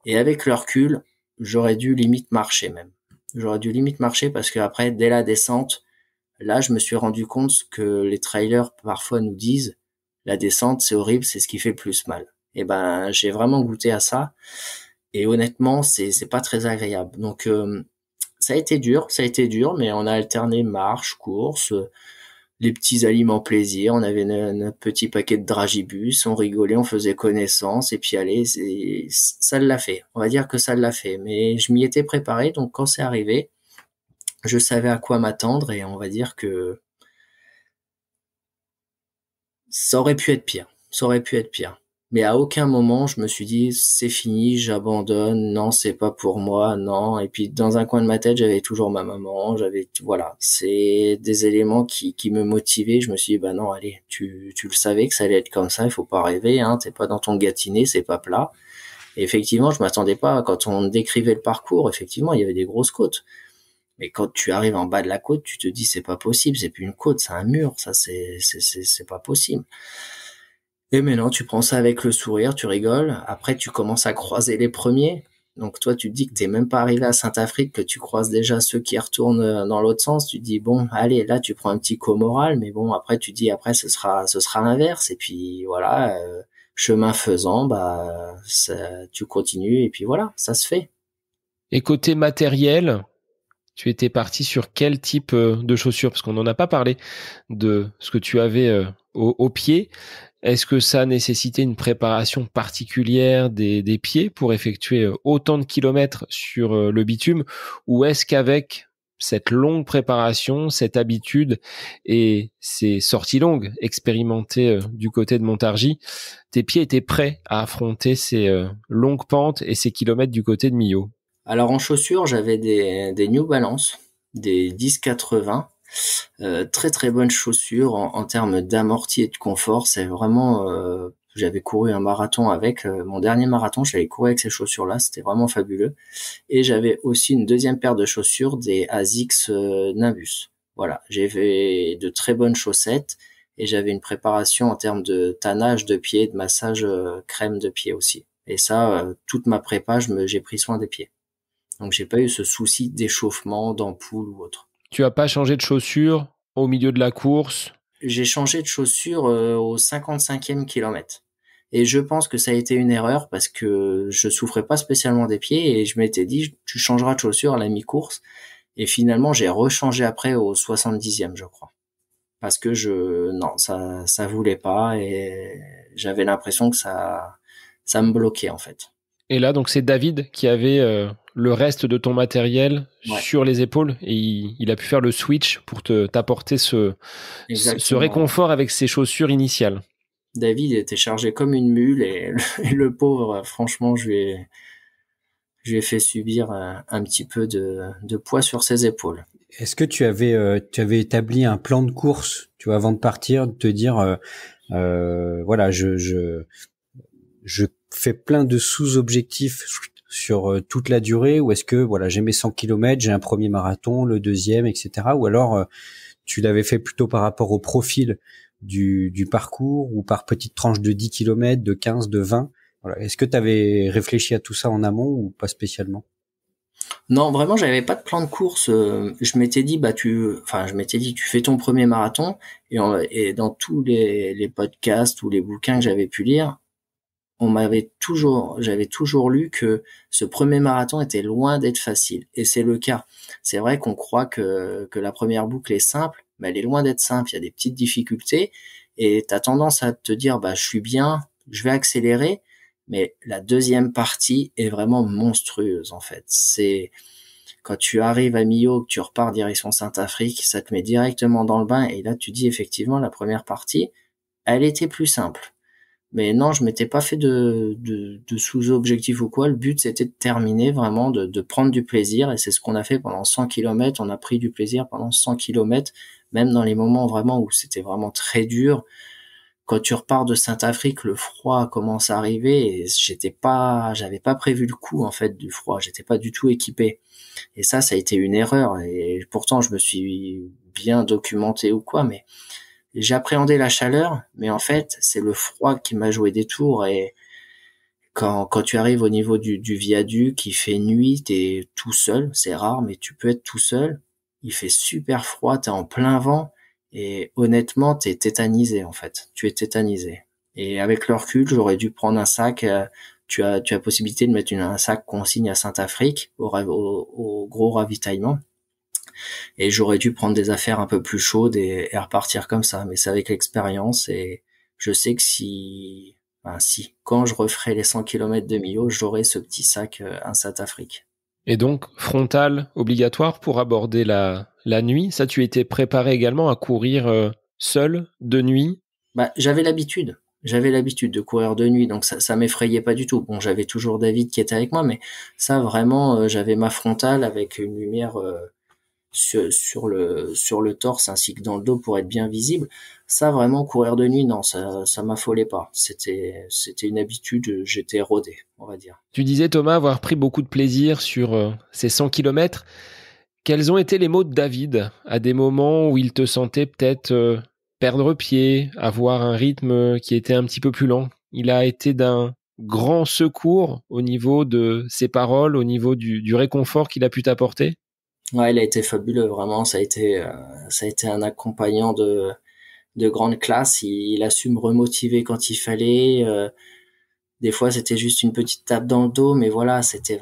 Speaker 2: Et avec le recul, j'aurais dû limite marcher même. J'aurais dû limite marcher parce que après, dès la descente, là, je me suis rendu compte que les trailers parfois nous disent, la descente, c'est horrible, c'est ce qui fait le plus mal. Et ben, j'ai vraiment goûté à ça. Et honnêtement, c'est pas très agréable. Donc, ça a été dur, mais on a alterné marche, course, les petits aliments plaisir. On avait notre petit paquet de dragibus, on rigolait, on faisait connaissance, et puis allez, ça l'a fait. On va dire que ça l'a fait. Mais je m'y étais préparé, donc quand c'est arrivé, je savais à quoi m'attendre, et on va dire que ça aurait pu être pire. Ça aurait pu être pire. Mais à aucun moment, je me suis dit, c'est fini, j'abandonne, non, c'est pas pour moi, non. Et puis, dans un coin de ma tête, j'avais toujours ma maman, voilà. C'est des éléments qui me motivaient. Je me suis dit, bah non, allez, tu le savais que ça allait être comme ça, il faut pas rêver, hein, t'es pas dans ton gâtinet, c'est pas plat. Et effectivement, je m'attendais pas, quand on décrivait le parcours, effectivement, il y avait des grosses côtes. Mais quand tu arrives en bas de la côte, tu te dis, c'est pas possible, c'est plus une côte, c'est un mur, ça, c'est pas possible. Et maintenant, tu prends ça avec le sourire, tu rigoles. Après, tu commences à croiser les premiers. Donc, toi, tu te dis que t'es même pas arrivé à Saint-Afrique, que tu croises déjà ceux qui retournent dans l'autre sens. Tu te dis, bon, allez, là, tu prends un petit coup moral. Mais bon, après, tu te dis, après, ce sera l'inverse. Et puis, voilà, chemin faisant, bah, tu continues. Et puis voilà, ça se fait.
Speaker 1: Et côté matériel, tu étais parti sur quel type de chaussures? Parce qu'on n'en a pas parlé de ce que tu avais au pied. Est-ce que ça nécessitait une préparation particulière des pieds pour effectuer autant de kilomètres sur le bitume? Ou est-ce qu'avec cette longue préparation, cette habitude et ces sorties longues expérimentées du côté de Montargis, tes pieds étaient prêts à affronter ces longues pentes et ces kilomètres du côté de Millau?
Speaker 2: Alors, en chaussures, j'avais des New Balance, des 1080. Très très bonnes chaussures en termes d'amorti et de confort. C'est vraiment, j'avais couru un marathon avec mon dernier marathon, j'avais couru avec ces chaussures-là, c'était vraiment fabuleux. Et j'avais aussi une deuxième paire de chaussures, des Asics Nimbus. Voilà, j'avais de très bonnes chaussettes et j'avais une préparation en termes de tannage de pieds, de massage crème de pieds aussi. Et ça, toute ma prépa, j'ai pris soin des pieds. Donc j'ai pas eu ce souci d'échauffement, d'ampoule ou autre.
Speaker 1: Tu as pas changé de chaussures au milieu de la course?
Speaker 2: J'ai changé de chaussures au 55e kilomètre. Et je pense que ça a été une erreur parce que je souffrais pas spécialement des pieds et je m'étais dit, tu changeras de chaussures à la mi-course. Et finalement, j'ai rechangé après au 70e, je crois. Parce que non, ça voulait pas et j'avais l'impression que ça me bloquait, en fait.
Speaker 1: Et là, donc, c'est David qui avait le reste de ton matériel
Speaker 2: Ouais,
Speaker 1: sur les épaules et il a pu faire le switch pour t'apporter ce
Speaker 2: exactement.
Speaker 1: réconfort avec ses chaussures initiales.
Speaker 2: David était chargé comme une mule et le pauvre, franchement, je lui ai fait subir un petit peu de poids sur ses épaules.
Speaker 3: Est-ce que tu avais établi un plan de course, tu vois, avant de partir, de te dire, voilà, je fais plein de sous-objectifs sur toute la durée, ou est-ce que, voilà, j'ai mes 100 kilomètres, j'ai un premier marathon, le deuxième, etc. Ou alors, tu l'avais fait plutôt par rapport au profil du parcours, ou par petites tranches de 10 kilomètres, de 15, de 20. Voilà. Est-ce que tu avais réfléchi à tout ça en amont ou pas spécialement?
Speaker 2: Non, vraiment, j'avais pas de plan de course. Je m'étais dit, tu fais ton premier marathon et dans tous les podcasts ou les bouquins que j'avais pu lire, j'avais toujours lu que ce premier marathon était loin d'être facile. Et c'est le cas. C'est vrai qu'on croit que la première boucle est simple, mais elle est loin d'être simple. Il y a des petites difficultés. et t'as tendance à te dire, je suis bien, je vais accélérer, mais la deuxième partie est vraiment monstrueuse, en fait. C'est quand tu arrives à Millau, que tu repars direction Saint-Afrique, ça te met directement dans le bain, et là, tu dis effectivement, la première partie, elle était plus simple. Mais non, je m'étais pas fait de sous-objectif ou quoi. Le but, c'était de terminer vraiment, de prendre du plaisir. Et c'est ce qu'on a fait pendant 100 kilomètres. On a pris du plaisir pendant 100 kilomètres, même dans les moments vraiment où c'était vraiment très dur. Quand tu repars de Saint-Afrique, le froid commence à arriver et j'avais pas prévu le coup, en fait, du froid. J'étais pas du tout équipé. Et ça a été une erreur. Et pourtant, je me suis bien documenté ou quoi, mais j'appréhendais la chaleur, mais en fait, c'est le froid qui m'a joué des tours. Et quand tu arrives au niveau du viaduc, il fait nuit, t'es tout seul, c'est rare, mais tu peux être tout seul. Il fait super froid, t'es en plein vent, et honnêtement, t'es tétanisé, en fait. Tu es tétanisé. Et avec le recul, j'aurais dû prendre un sac. Tu as possibilité de mettre un sac consigne à Saint-Afrique au gros ravitaillement. Et j'aurais dû prendre des affaires un peu plus chaudes et repartir comme ça. Mais c'est avec l'expérience, et je sais que quand je referai les 100 kilomètres de Millau, j'aurai ce petit sac à Saint-Afrique.
Speaker 1: Et donc, frontal obligatoire pour aborder la nuit. Ça, tu étais préparé également à courir seul de nuit?
Speaker 2: J'avais l'habitude. J'avais l'habitude de courir de nuit, donc ça m'effrayait pas du tout. Bon, j'avais toujours David qui était avec moi, mais ça vraiment, j'avais ma frontale avec une lumière sur le torse ainsi que dans le dos pour être bien visible. Ça vraiment, courir de nuit, non, ça m'affolait pas. C'était une habitude, j'étais rodé, on va dire.
Speaker 1: Tu disais, Thomas, avoir pris beaucoup de plaisir sur ces 100 kilomètres. Quels ont été les mots de David à des moments où il te sentait peut-être perdre pied, avoir un rythme qui était un petit peu plus lent? Il a été d'un grand secours au niveau de ses paroles, au niveau du réconfort qu'il a pu t'apporter?
Speaker 2: Ouais, il a été fabuleux, vraiment. Ça a été un accompagnant de grande classe. Il a su me remotiver quand il fallait. Des fois, c'était juste une petite tape dans le dos, mais voilà, c'était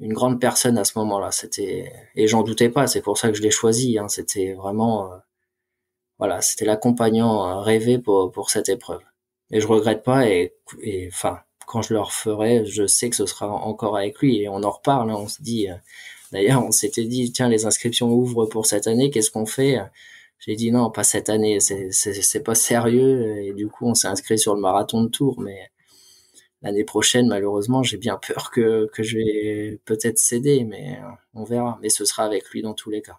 Speaker 2: une grande personne à ce moment-là. Et j'en doutais pas. C'est pour ça que je l'ai choisi, hein. C'était vraiment, voilà, c'était l'accompagnant rêvé pour cette épreuve. Et je regrette pas. Et enfin, quand je le referai, je sais que ce sera encore avec lui, et on en reparle, hein. On se dit, d'ailleurs, on s'était dit, tiens, les inscriptions ouvrent pour cette année, qu'est-ce qu'on fait? J'ai dit non, pas cette année, c'est pas sérieux, et du coup, on s'est inscrit sur le marathon de Tours, mais l'année prochaine, malheureusement, j'ai bien peur que je vais peut-être céder, mais on verra. Mais ce sera avec lui dans tous les cas.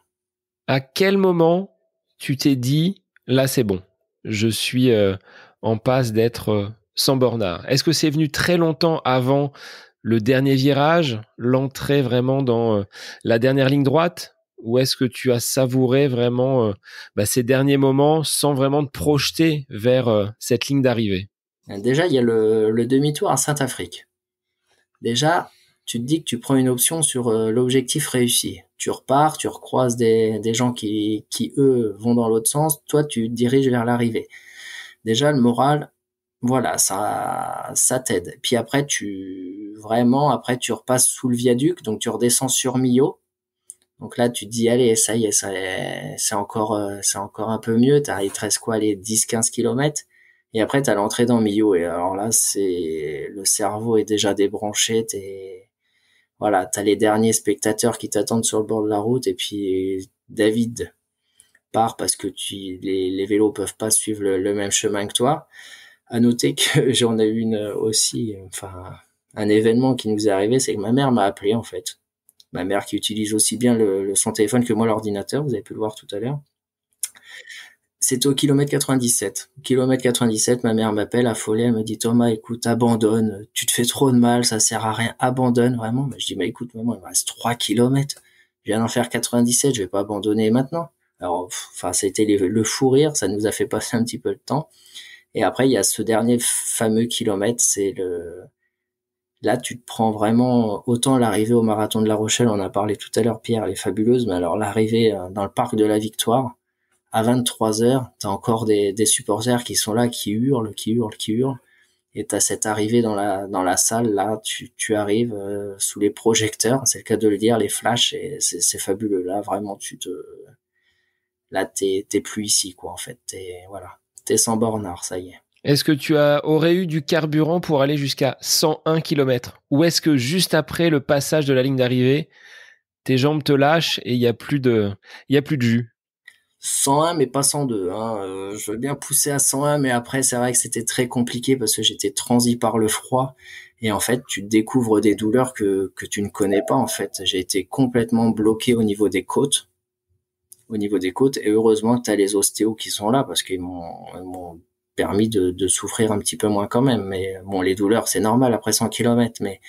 Speaker 1: À quel moment tu t'es dit, là c'est bon, je suis en passe d'être sans bornard? Est-ce que c'est venu très longtemps avant le dernier virage, l'entrée vraiment dans la dernière ligne droite? Ou est-ce que tu as savouré vraiment ces derniers moments sans vraiment te projeter vers cette ligne d'arrivée?
Speaker 2: Déjà, il y a le demi-tour à Saint-Afrique. Déjà, tu te dis que tu prends une option sur l'objectif réussi. Tu repars, tu recroises des gens qui eux vont dans l'autre sens. Toi, tu te diriges vers l'arrivée. Déjà, le moral, voilà, ça t'aide. Puis après, tu repasses sous le viaduc, donc tu redescends sur Millau. Donc là, tu te dis, allez, ça y est, c'est encore un peu mieux. Il te reste quoi, les 10-15 kilomètres. Et après, t'as l'entrée dans Millau. Et alors là, le cerveau est déjà débranché. Voilà, t'as les derniers spectateurs qui t'attendent sur le bord de la route. Et puis, David part parce que les vélos peuvent pas suivre le même chemin que toi. À noter que j'en ai eu un événement qui nous est arrivé, c'est que ma mère m'a appelé, en fait. Ma mère qui utilise aussi bien son téléphone que moi l'ordinateur, vous avez pu le voir tout à l'heure. C'était au kilomètre 97. Kilomètre 97, ma mère m'appelle affolée, elle me dit, Thomas, écoute, abandonne, tu te fais trop de mal, ça sert à rien, abandonne, vraiment. Je dis, écoute, maman, il me reste 3 kilomètres. Je viens d'en faire 97, je vais pas abandonner maintenant. Alors, ça a été le fou rire, ça nous a fait passer un petit peu de temps. Et après, il y a ce dernier fameux kilomètre, là, tu te prends vraiment, autant l'arrivée au marathon de La Rochelle, on a parlé tout à l'heure, Pierre, elle est fabuleuse, mais alors l'arrivée dans le parc de la Victoire, à 23h, t'as encore des supporters qui sont là, qui hurlent, et t'as cette arrivée dans la salle, là, tu arrives sous les projecteurs, c'est le cas de le dire, les flashs, et c'est fabuleux, là, vraiment, Là, t'es plus ici, quoi, en fait. T'es sans bornard, ça y est.
Speaker 1: Est-ce que tu aurais eu du carburant pour aller jusqu'à 101 km? Ou est-ce que juste après le passage de la ligne d'arrivée, tes jambes te lâchent et il y a plus de jus?
Speaker 2: 101, mais pas 102, hein. Je veux bien pousser à 101, mais après, c'est vrai que c'était très compliqué parce que j'étais transi par le froid. Et en fait, tu découvres des douleurs que tu ne connais pas, en fait. J'ai été complètement bloqué au niveau des côtes. Et heureusement que tu as les ostéos qui sont là parce ils m'ont permis de souffrir un petit peu moins quand même. Mais bon, les douleurs, c'est normal après 100 km, mais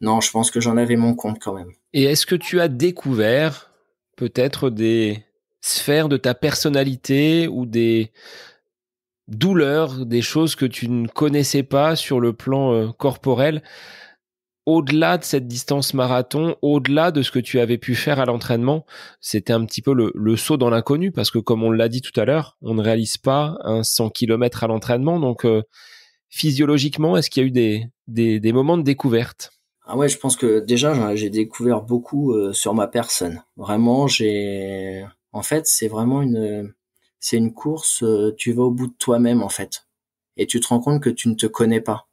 Speaker 2: non, je pense que j'en avais mon compte quand même.
Speaker 1: Et est-ce que tu as découvert peut-être des sphères de ta personnalité ou des douleurs, des choses que tu ne connaissais pas sur le plan corporel, au-delà de cette distance marathon, au-delà de ce que tu avais pu faire à l'entraînement? C'était un petit peu le saut dans l'inconnu, parce que comme on l'a dit tout à l'heure, on ne réalise pas un 100 km à l'entraînement. Donc physiologiquement, est-ce qu'il y a eu des moments de découverte?
Speaker 2: Ah ouais, je pense que déjà j'ai découvert beaucoup sur ma personne. Vraiment, en fait, c'est une course, tu vas au bout de toi-même en fait. Et tu te rends compte que tu ne te connais pas.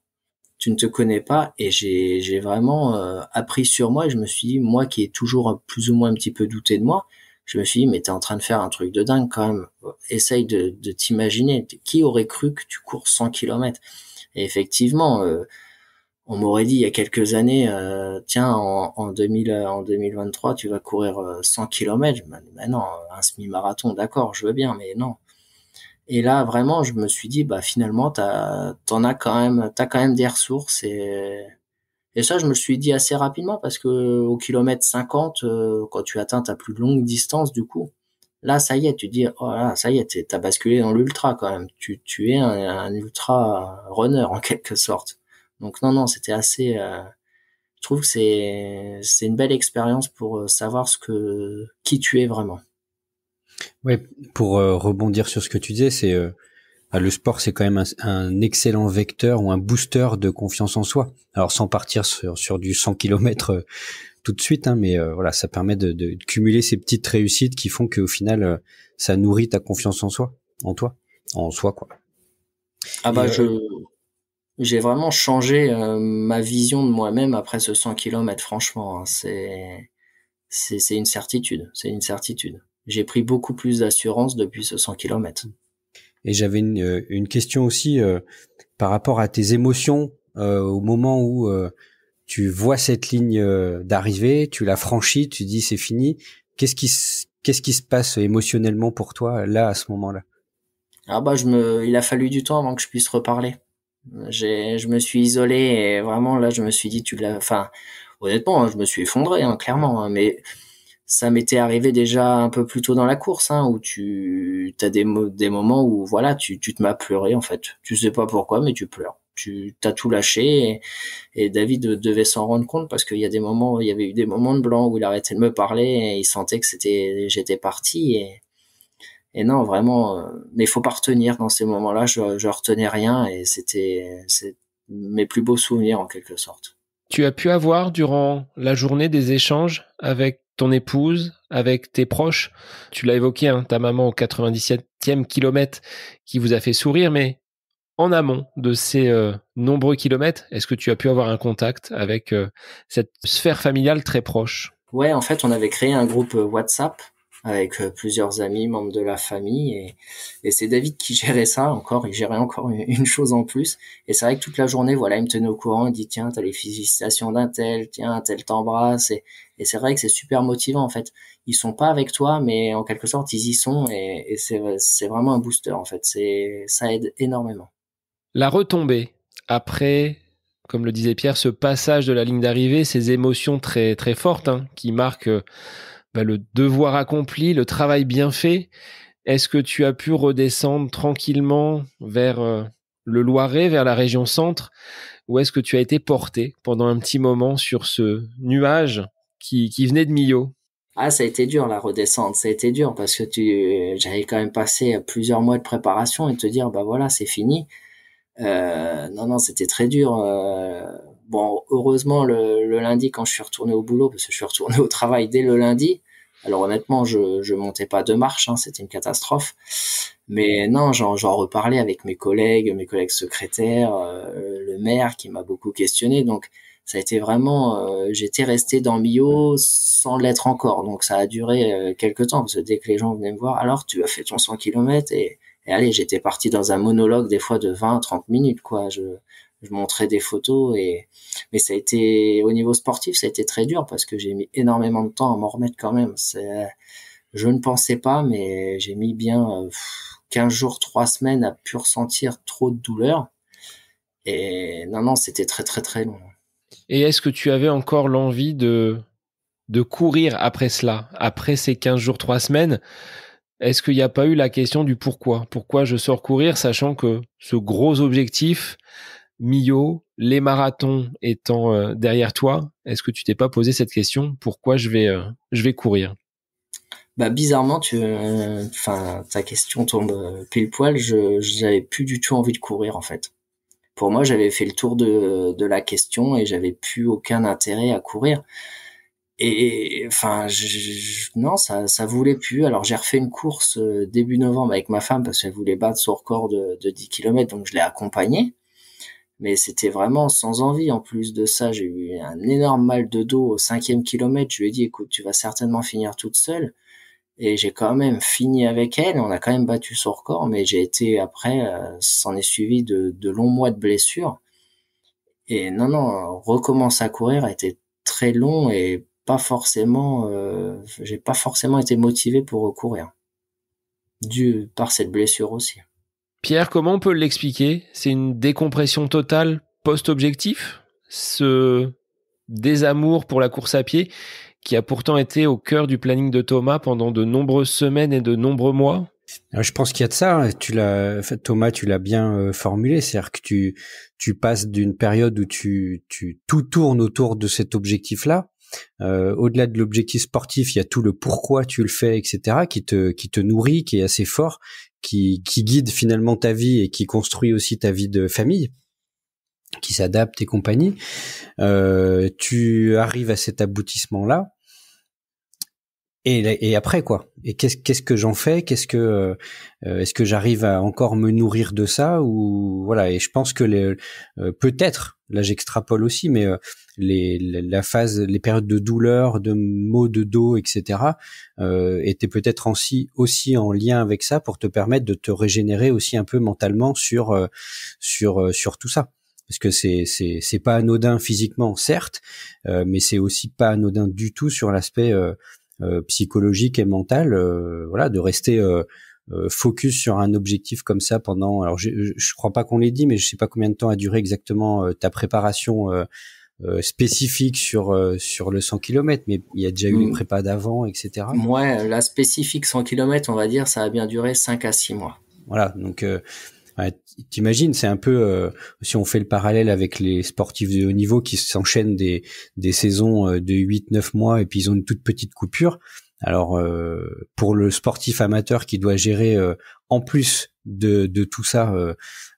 Speaker 2: Tu ne te connais pas et j'ai vraiment appris sur moi et je me suis dit, moi qui ai toujours plus ou moins un petit peu douté de moi, je me suis dit, mais t'es en train de faire un truc de dingue quand même. Essaye de t'imaginer. Qui aurait cru que tu cours 100 km? Et effectivement, on m'aurait dit il y a quelques années, tiens, en 2023, tu vas courir 100 km. Je me dis, mais non, un semi-marathon, d'accord, je veux bien, mais non. Et là, vraiment, je me suis dit, bah finalement, t'as quand même des ressources et ça, je me le suis dit assez rapidement parce que au kilomètre 50, quand tu atteins ta plus longue distance, du coup, là, ça y est, tu te dis, oh là, ça y est, t'as basculé dans l'ultra quand même. Tu es un ultra runner en quelque sorte. Donc non, c'était assez. Je trouve que c'est une belle expérience pour savoir qui tu es vraiment.
Speaker 3: Ouais, pour rebondir sur ce que tu disais, le sport, c'est quand même un excellent vecteur ou un booster de confiance en soi. Alors sans partir sur du 100 km tout de suite, hein, mais voilà, ça permet de cumuler ces petites réussites qui font qu'au final, ça nourrit ta confiance en soi, en soi quoi.
Speaker 2: Ah
Speaker 3: Et
Speaker 2: bah j'ai vraiment changé ma vision de moi-même après ce 100 km, franchement, hein. C'est une certitude, c'est une certitude. J'ai pris beaucoup plus d'assurance depuis ce 100 km.
Speaker 3: Et j'avais une question aussi par rapport à tes émotions au moment où tu vois cette ligne d'arrivée, tu la franchis, tu dis c'est fini. Qu'est-ce qui se passe émotionnellement pour toi là à ce moment-là?
Speaker 2: Ah bah il a fallu du temps avant que je puisse reparler. Je me suis isolé et vraiment là je me suis dit enfin honnêtement, hein, je me suis effondré, hein, clairement, hein, mais ça m'était arrivé déjà un peu plus tôt dans la course, hein, où tu as des moments où voilà, tu te mets à pleurer en fait. Tu sais pas pourquoi, mais tu pleures. Tu t'as tout lâché et David devait s'en rendre compte parce qu'il y a des moments, il y avait eu des moments de blanc où il arrêtait de me parler et il sentait que j'étais parti et non vraiment. Mais il faut pas retenir dans ces moments-là. Je retenais rien et c'est mes plus beaux souvenirs en quelque sorte.
Speaker 1: Tu as pu avoir durant la journée des échanges avec ton épouse, avec tes proches? Tu l'as évoqué, hein, ta maman au 97e kilomètre qui vous a fait sourire, mais en amont de ces nombreux kilomètres, est-ce que tu as pu avoir un contact avec cette sphère familiale très proche?
Speaker 2: Ouais, en fait, on avait créé un groupe WhatsApp avec plusieurs amis, membres de la famille, et c'est David qui gérait ça encore. Il gérait encore une chose en plus. Et c'est vrai que toute la journée, voilà, il me tenait au courant. Il dit tiens, t'as les félicitations d'un tel, tiens, un tel t'embrasse. Et c'est vrai que c'est super motivant en fait. Ils sont pas avec toi, mais en quelque sorte, ils y sont, et c'est vraiment un booster en fait. Ça aide énormément.
Speaker 1: La retombée après, comme le disait Pierre, ce passage de la ligne d'arrivée, ces émotions très très fortes, hein, qui marquent le devoir accompli, le travail bien fait. Est-ce que tu as pu redescendre tranquillement vers le Loiret, vers la région centre, ou est-ce que tu as été porté pendant un petit moment sur ce nuage qui venait de Millau?
Speaker 2: Ah, ça a été dur la redescente, ça a été dur parce que j'avais quand même passé plusieurs mois de préparation et te dire bah voilà c'est fini. Non, c'était très dur. Bon, heureusement le lundi quand je suis retourné au boulot, parce que je suis retourné au travail dès le lundi, Alors honnêtement, je montais pas 2 marches, hein, c'était une catastrophe. Mais non, j'en reparlais avec mes collègues secrétaires, le maire qui m'a beaucoup questionné. Donc ça a été vraiment, j'étais resté dans Millau sans l'être encore. Donc ça a duré quelques temps parce que dès que les gens venaient me voir, alors tu as fait ton 100 km et allez, j'étais parti dans un monologue des fois de 20-30 minutes, quoi. Je montrais des photos mais ça a été, au niveau sportif, ça a été très dur parce que j'ai mis énormément de temps à m'en remettre quand même. Je ne pensais pas, mais j'ai mis bien 15 jours, 3 semaines à plus ressentir trop de douleur. Et non, c'était très, très, très long.
Speaker 1: Et est-ce que tu avais encore l'envie de courir après cela, après ces 15 jours, 3 semaines? Est-ce qu'il n'y a pas eu la question du pourquoi? Pourquoi je sors courir, sachant que ce gros objectif, Millau, les marathons étant derrière toi, est-ce que tu t'es pas posé cette question? Pourquoi je vais courir?
Speaker 2: Bah bizarrement, ta question tombe pile poil. J'avais plus du tout envie de courir en fait. Pour moi, j'avais fait le tour de la question et j'avais plus aucun intérêt à courir. Et enfin, non, ça voulait plus. Alors j'ai refait une course début novembre avec ma femme parce qu'elle voulait battre son record de 10 km, donc je l'ai accompagnée. Mais c'était vraiment sans envie. En plus de ça, j'ai eu un énorme mal de dos au 5e kilomètre. Je lui ai dit, écoute, tu vas certainement finir toute seule. Et j'ai quand même fini avec elle. On a quand même battu son record, mais j'ai été après, s'en est suivi de longs mois de blessures. Et non, recommencer à courir a été très long et pas forcément, j'ai pas forcément été motivé pour recourir. Dû par cette blessure aussi.
Speaker 1: Pierre, comment on peut l'expliquer? C'est une décompression totale post-objectif? Ce désamour pour la course à pied qui a pourtant été au cœur du planning de Thomas pendant de nombreuses semaines et de nombreux mois?
Speaker 3: Alors, je pense qu'il y a de ça. Thomas, tu l'as bien formulé. C'est-à-dire que tu passes d'une période où tout tourne autour de cet objectif-là. Au-delà de l'objectif sportif, il y a tout le pourquoi tu le fais, etc., qui te nourrit, qui est assez fort, qui guide finalement ta vie et qui construit aussi ta vie de famille, qui s'adapte et compagnie. Tu arrives à cet aboutissement-là. Et après quoi? Et qu'est-ce que j'en fais? Est-ce que j'arrive à encore me nourrir de ça ou voilà? Et je pense que peut-être, là j'extrapole aussi, mais les périodes de douleur, de maux de dos, etc. Étaient peut-être aussi en lien avec ça pour te permettre de te régénérer aussi un peu mentalement sur tout ça. Parce que c'est pas anodin physiquement, certes, mais c'est aussi pas anodin du tout sur l'aspect psychologique et mental, voilà, de rester focus sur un objectif comme ça pendant. Alors je crois pas qu'on l'ait dit, mais je sais pas combien de temps a duré exactement ta préparation spécifique sur le 100 km, mais il y a déjà eu les prépas d'avant, etc.
Speaker 2: Moi, la spécifique 100 km, on va dire, ça a bien duré 5 à 6 mois.
Speaker 3: Voilà, donc t'imagines, c'est un peu si on fait le parallèle avec les sportifs de haut niveau qui s'enchaînent des saisons de 8-9 mois et puis ils ont une toute petite coupure. Alors pour le sportif amateur qui doit gérer en plus de tout ça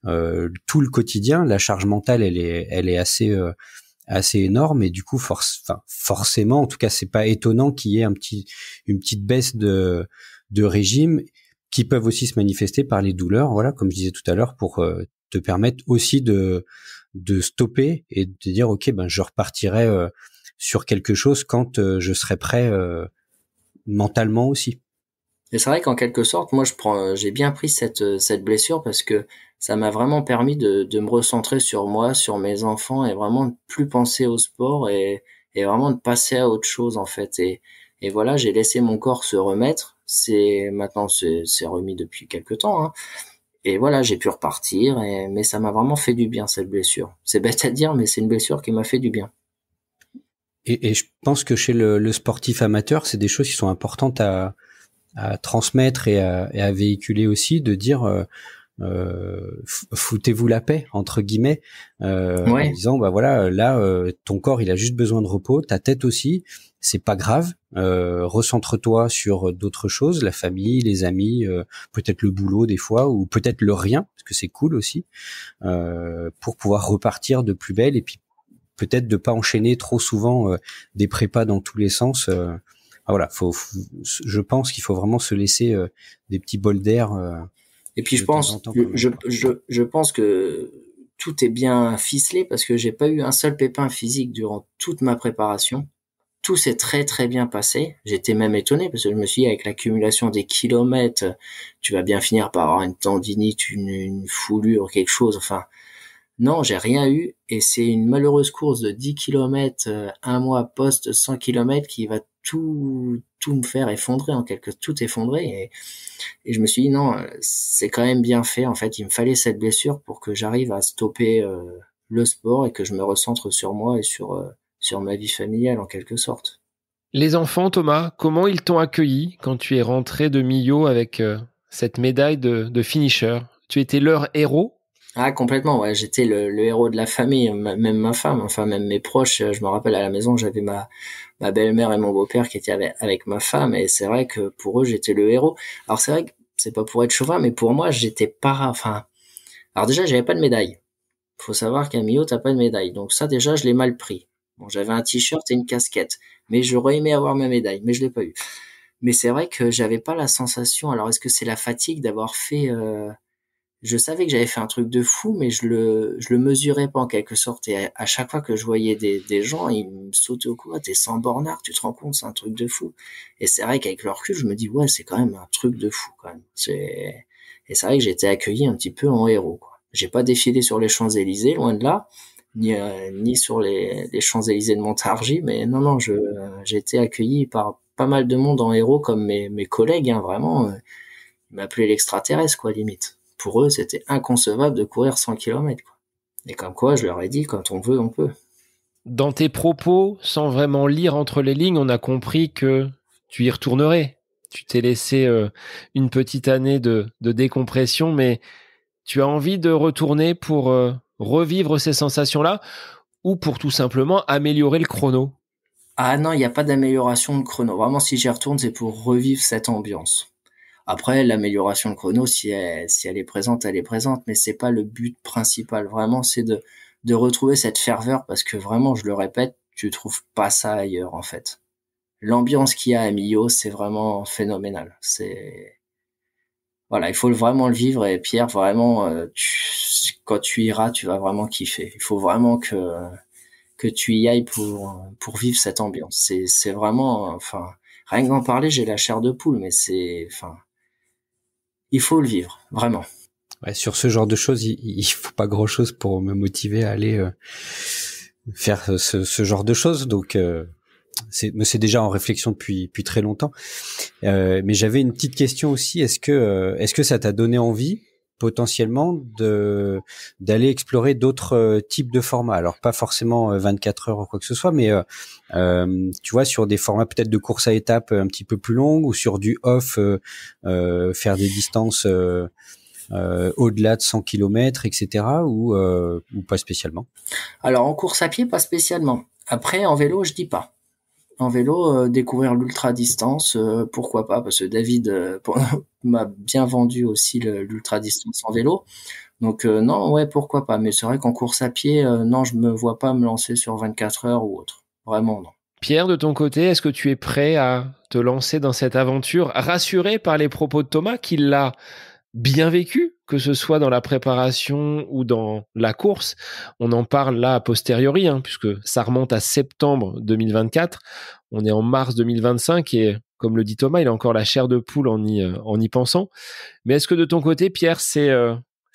Speaker 3: tout le quotidien, la charge mentale elle est assez énorme et du coup forcément, en tout cas c'est pas étonnant qu'il y ait une petite baisse de régime qui peuvent aussi se manifester par les douleurs, voilà, comme je disais tout à l'heure, pour te permettre aussi de stopper et de te dire ok, ben je repartirai sur quelque chose quand je serai prêt mentalement aussi.
Speaker 2: Et c'est vrai qu'en quelque sorte, moi j'ai bien pris cette blessure parce que ça m'a vraiment permis de me recentrer sur moi, sur mes enfants et vraiment de plus penser au sport et vraiment de passer à autre chose en fait. Et voilà, j'ai laissé mon corps se remettre. Maintenant c'est remis depuis quelques temps, hein. Et voilà, j'ai pu repartir mais ça m'a vraiment fait du bien cette blessure. C'est bête à dire, mais c'est une blessure qui m'a fait du bien.
Speaker 3: Et je pense que chez le sportif amateur, c'est des choses qui sont importantes à transmettre et à véhiculer aussi, de dire foutez-vous la paix entre guillemets, en disant bah voilà, là ton corps il a juste besoin de repos, ta tête aussi, c'est pas grave, recentre-toi sur d'autres choses, la famille, les amis, peut-être le boulot des fois ou peut-être le rien parce que c'est cool aussi, pour pouvoir repartir de plus belle et puis peut-être de pas enchaîner trop souvent des prépas dans tous les sens. voilà, je pense qu'il faut vraiment se laisser des petits bols d'air.
Speaker 2: Et puis je pense que tout est bien ficelé parce que j'ai pas eu un seul pépin physique durant toute ma préparation. Tout s'est très très bien passé. J'étais même étonné parce que je me suis dit, avec l'accumulation des kilomètres, tu vas bien finir par avoir une tendinite, une foulure, quelque chose. Enfin, non, j'ai rien eu. Et c'est une malheureuse course de 10 kilomètres, un mois post 100 kilomètres qui va tout me faire effondrer, tout effondrer. Et je me suis dit, non, c'est quand même bien fait. En fait, il me fallait cette blessure pour que j'arrive à stopper le sport et que je me recentre sur moi et sur ma vie familiale en quelque sorte.
Speaker 1: Les enfants, Thomas, comment ils t'ont accueilli quand tu es rentré de Millau avec cette médaille de finisher? Tu étais leur héros?
Speaker 2: Ah, complètement, ouais, j'étais le héros de la famille, même ma femme, enfin même mes proches. Je me rappelle à la maison, j'avais ma belle-mère et mon beau-père qui étaient avec ma femme, et c'est vrai que pour eux, j'étais le héros. Alors c'est vrai que c'est pas pour être chauvin, mais pour moi, j'étais pas, enfin, alors déjà, j'avais pas de médaille. Faut savoir qu'à Millau, t'as pas de médaille. Donc ça, déjà, je l'ai mal pris. Bon, j'avais un t-shirt et une casquette, mais j'aurais aimé avoir ma médaille, mais je l'ai pas eu. Mais c'est vrai que j'avais pas la sensation. Alors, est-ce que c'est la fatigue d'avoir fait je savais que j'avais fait un truc de fou, mais je le mesurais pas en quelque sorte. Et à chaque fois que je voyais des gens, ils me sautaient au cou. Ah, t'es sans bornard, tu te rends compte, c'est un truc de fou. Et c'est vrai qu'avec le recul, je me dis, ouais, c'est quand même un truc de fou, quand même. Et c'est vrai que j'ai été accueilli un petit peu en héros, quoi. J'ai pas défilé sur les Champs-Élysées, loin de là, ni sur les Champs-Élysées de Montargis, mais non, j'ai été accueilli par pas mal de monde en héros, comme mes collègues, hein, vraiment. Ils m'appelaient l'extraterrestre, quoi, limite. Pour eux, c'était inconcevable de courir 100 km, quoi. Et comme quoi, je leur ai dit, quand on veut, on peut.
Speaker 1: Dans tes propos, sans vraiment lire entre les lignes, on a compris que tu y retournerais. Tu t'es laissé une petite année de décompression, mais tu as envie de retourner pour revivre ces sensations-là ou pour tout simplement améliorer le chrono?
Speaker 2: Ah non, il n'y a pas d'amélioration de chrono. Vraiment, si j'y retourne, c'est pour revivre cette ambiance. Après, l'amélioration de chrono, si elle est présente, elle est présente, mais c'est pas le but principal. Vraiment, c'est de retrouver cette ferveur parce que vraiment, je le répète, tu trouves pas ça ailleurs, en fait. L'ambiance qu'il y a à Millau, c'est vraiment phénoménal. Voilà, il faut vraiment le vivre et Pierre, vraiment, quand tu iras, tu vas vraiment kiffer. Il faut vraiment que tu y ailles pour vivre cette ambiance. C'est vraiment, enfin, rien que d'en parler, j'ai la chair de poule, mais enfin, il faut le vivre, vraiment.
Speaker 3: Ouais, sur ce genre de choses, il faut pas grand-chose pour me motiver à aller faire ce genre de choses. Donc, c'est déjà en réflexion depuis très longtemps. Mais j'avais une petite question aussi. Est-ce que ça t'a donné envie potentiellement d'aller explorer d'autres types de formats? Alors pas forcément 24 heures ou quoi que ce soit, mais tu vois, sur des formats peut-être de course à étapes un petit peu plus longues, ou sur du off, faire des distances au-delà de 100 km, etc., ou pas spécialement?
Speaker 2: Alors en course à pied, pas spécialement. Après, en vélo, je dis pas. En vélo, découvrir l'ultra distance, pourquoi pas, parce que David m'a bien vendu aussi l'ultra distance en vélo. Donc non, ouais, pourquoi pas. Mais c'est vrai qu'en course à pied, non, je me vois pas me lancer sur 24 heures ou autre. Vraiment, non.
Speaker 1: Pierre, de ton côté, est-ce que tu es prêt à te lancer dans cette aventure, rassuré par les propos de Thomas, qui l'a bien vécu, que ce soit dans la préparation ou dans la course? On en parle là a posteriori, puisque ça remonte à septembre 2024. On est en mars 2025 et, comme le dit Thomas, il a encore la chair de poule en y pensant. Mais est-ce que de ton côté, Pierre, c'est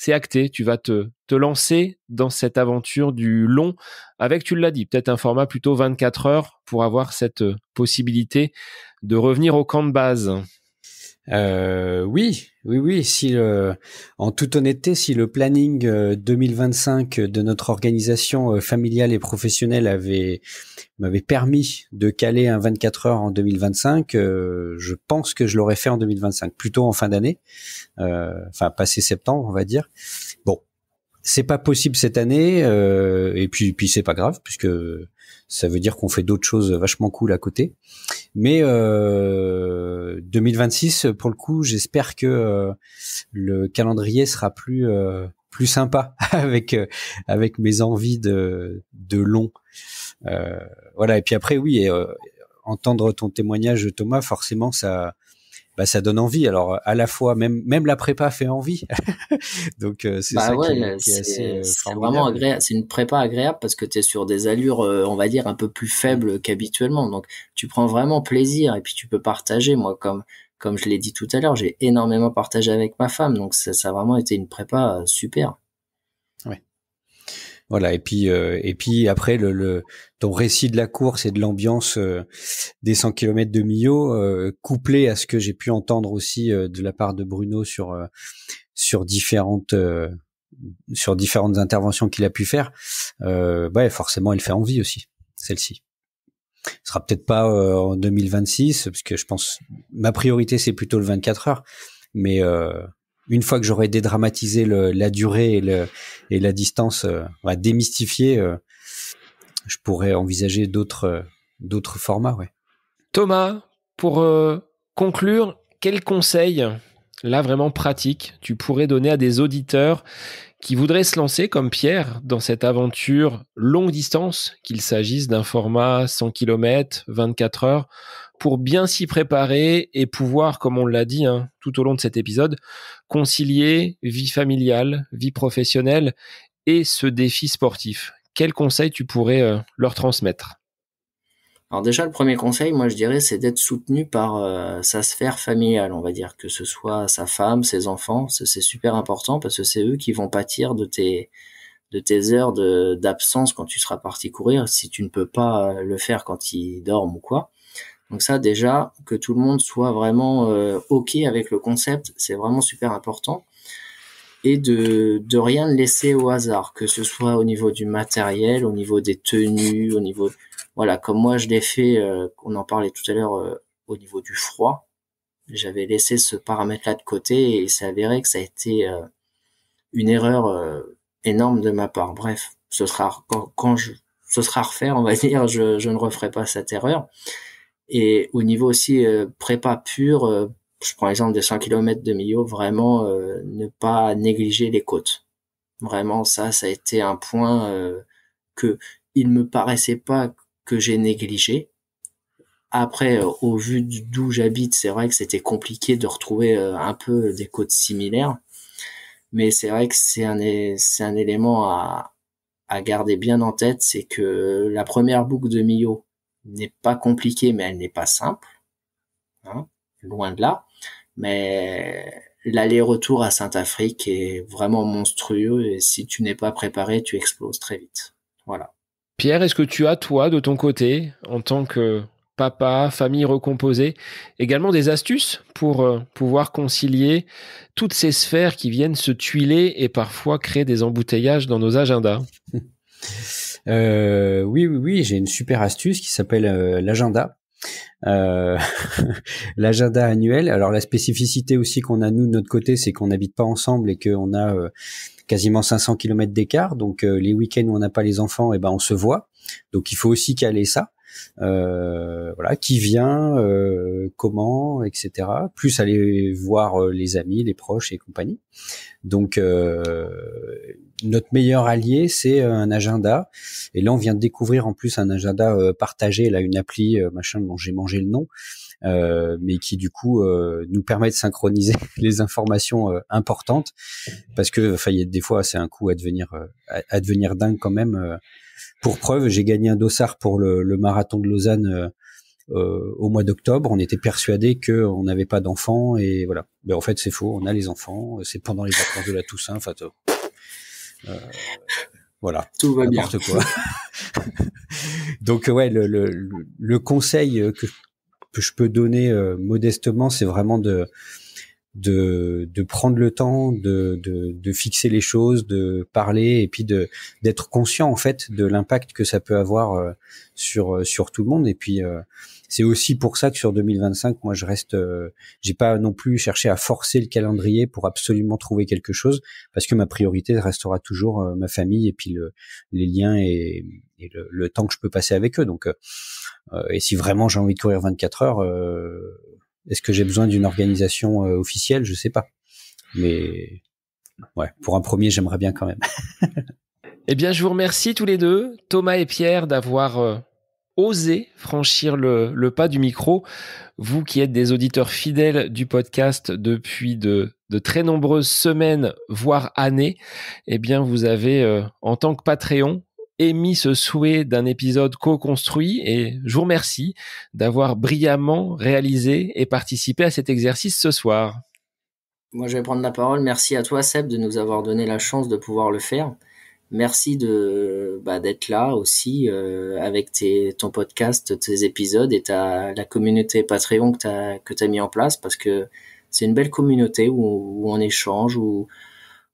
Speaker 1: acté? Tu vas te lancer dans cette aventure du long avec, tu l'as dit, peut-être un format plutôt 24 heures pour avoir cette possibilité de revenir au camp de base?
Speaker 3: Oui. En toute honnêteté, si le planning 2025 de notre organisation familiale et professionnelle m'avait permis de caler un 24 heures en 2025, je pense que je l'aurais fait en 2025, plutôt en fin d'année, enfin passé septembre, on va dire. Bon, c'est pas possible cette année, et puis c'est pas grave, puisque ça veut dire qu'on fait d'autres choses vachement cool à côté. Mais 2026, pour le coup, j'espère que le calendrier sera plus sympa avec mes envies de long. Voilà. Et puis après, oui, entendre ton témoignage, Thomas, forcément ça donne envie. Alors à la fois même la prépa fait envie. Donc c'est ça qui est assez
Speaker 2: c'est
Speaker 3: formidable.
Speaker 2: vraiment agréable. C'est une prépa agréable parce que tu es sur des allures, on va dire, un peu plus faibles qu'habituellement. Donc tu prends vraiment plaisir et puis tu peux partager. Moi, comme je l'ai dit tout à l'heure, j'ai énormément partagé avec ma femme. Donc ça a vraiment été une prépa super.
Speaker 3: Ouais. Voilà, et puis après ton récit de la course et de l'ambiance des 100 km de Millau, couplé à ce que j'ai pu entendre aussi de la part de Bruno sur différentes interventions qu'il a pu faire, forcément elle fait envie aussi, celle-ci. Ce sera peut-être pas en 2026 parce que je pense ma priorité c'est plutôt le 24 heures, mais une fois que j'aurai dédramatisé la durée et la distance, démystifié, je pourrais envisager d'autres formats, ouais.
Speaker 1: Thomas, pour conclure, quel conseil, là vraiment pratique, tu pourrais donner à des auditeurs qui voudraient se lancer comme Pierre dans cette aventure longue distance, qu'il s'agisse d'un format 100 km, 24 heures, pour bien s'y préparer et pouvoir, comme on l'a dit tout au long de cet épisode, concilier vie familiale, vie professionnelle et ce défi sportif. Quel conseil tu pourrais leur transmettre ?
Speaker 2: Alors déjà, le premier conseil, moi je dirais, c'est d'être soutenu par sa sphère familiale, on va dire, que ce soit sa femme, ses enfants. C'est super important parce que c'est eux qui vont pâtir de tes heures d'absence quand tu seras parti courir, si tu ne peux pas le faire quand ils dorment ou quoi. Donc ça, déjà, que tout le monde soit vraiment OK avec le concept, c'est vraiment super important. Et de rien laisser au hasard, que ce soit au niveau du matériel, au niveau des tenues, au niveau... Voilà, comme moi je l'ai fait, on en parlait tout à l'heure, au niveau du froid. J'avais laissé ce paramètre-là de côté et il s'est avéré que ça a été une erreur énorme de ma part. Bref, ce sera à refaire, on va dire, je ne referai pas cette erreur. Et au niveau aussi prépa pure, je prends l'exemple des 100 km de Millau, vraiment ne pas négliger les côtes. Vraiment, ça a été un point que il me paraissait pas que j'ai négligé. Après, au vu d'où j'habite, c'est vrai que c'était compliqué de retrouver un peu des côtes similaires. Mais c'est vrai que c'est un élément à garder bien en tête, c'est que la première boucle de Millau n'est pas compliquée, mais elle n'est pas simple, loin de là. Mais l'aller-retour à Saint-Afrique est vraiment monstrueux et si tu n'es pas préparé, tu exploses très vite. Voilà.
Speaker 1: Pierre, est-ce que tu as, toi, de ton côté, en tant que papa, famille recomposée, également des astuces pour pouvoir concilier toutes ces sphères qui viennent se tuiler et parfois créer des embouteillages dans nos agendas ?
Speaker 3: Oui, j'ai une super astuce qui s'appelle l'agenda. L'agenda annuel. Alors la spécificité aussi qu'on a nous de notre côté, c'est qu'on n'habite pas ensemble et qu'on a quasiment 500 km d'écart. Donc les week-ends où on n'a pas les enfants, on se voit. Donc il faut aussi caler ça. Voilà, qui vient, comment, etc. Plus aller voir les amis, les proches et compagnie. Donc notre meilleur allié, c'est un agenda. Et là, on vient de découvrir en plus un agenda partagé, là, une appli machin dont j'ai mangé le nom, mais qui du coup nous permet de synchroniser les informations importantes, parce que des fois, c'est un coup à devenir dingue quand même. Pour preuve, j'ai gagné un dossard pour le marathon de Lausanne au mois d'octobre. On était persuadés qu'on n'avait pas d'enfants et voilà. Ben, en fait, c'est faux. On a les enfants. C'est pendant les vacances de la Toussaint. Enfin, voilà.
Speaker 2: Tout va bien.
Speaker 3: N'importe quoi. Donc ouais, le conseil que je peux donner modestement, c'est vraiment de prendre le temps de fixer les choses, de parler et puis d'être conscient en fait de l'impact que ça peut avoir sur tout le monde. Et puis c'est aussi pour ça que sur 2025, moi je reste, j'ai pas non plus cherché à forcer le calendrier pour absolument trouver quelque chose, parce que ma priorité restera toujours ma famille et puis les liens et le temps que je peux passer avec eux. Donc et si vraiment j'ai envie de courir 24 heures, est-ce que j'ai besoin d'une organisation officielle? Je sais pas. Mais ouais, pour un premier, j'aimerais bien quand même.
Speaker 1: Eh bien, je vous remercie tous les deux, Thomas et Pierre, d'avoir osé franchir le pas du micro. Vous qui êtes des auditeurs fidèles du podcast depuis de très nombreuses semaines, voire années, eh bien, vous avez, en tant que Patreon, émis ce souhait d'un épisode co-construit et je vous remercie d'avoir brillamment réalisé et participé à cet exercice ce soir.
Speaker 2: Moi, je vais prendre la parole. Merci à toi, Seb, de nous avoir donné la chance de pouvoir le faire. Merci d'être là aussi avec ton podcast, tes épisodes et la communauté Patreon que t'as mis en place, parce que c'est une belle communauté où on échange, où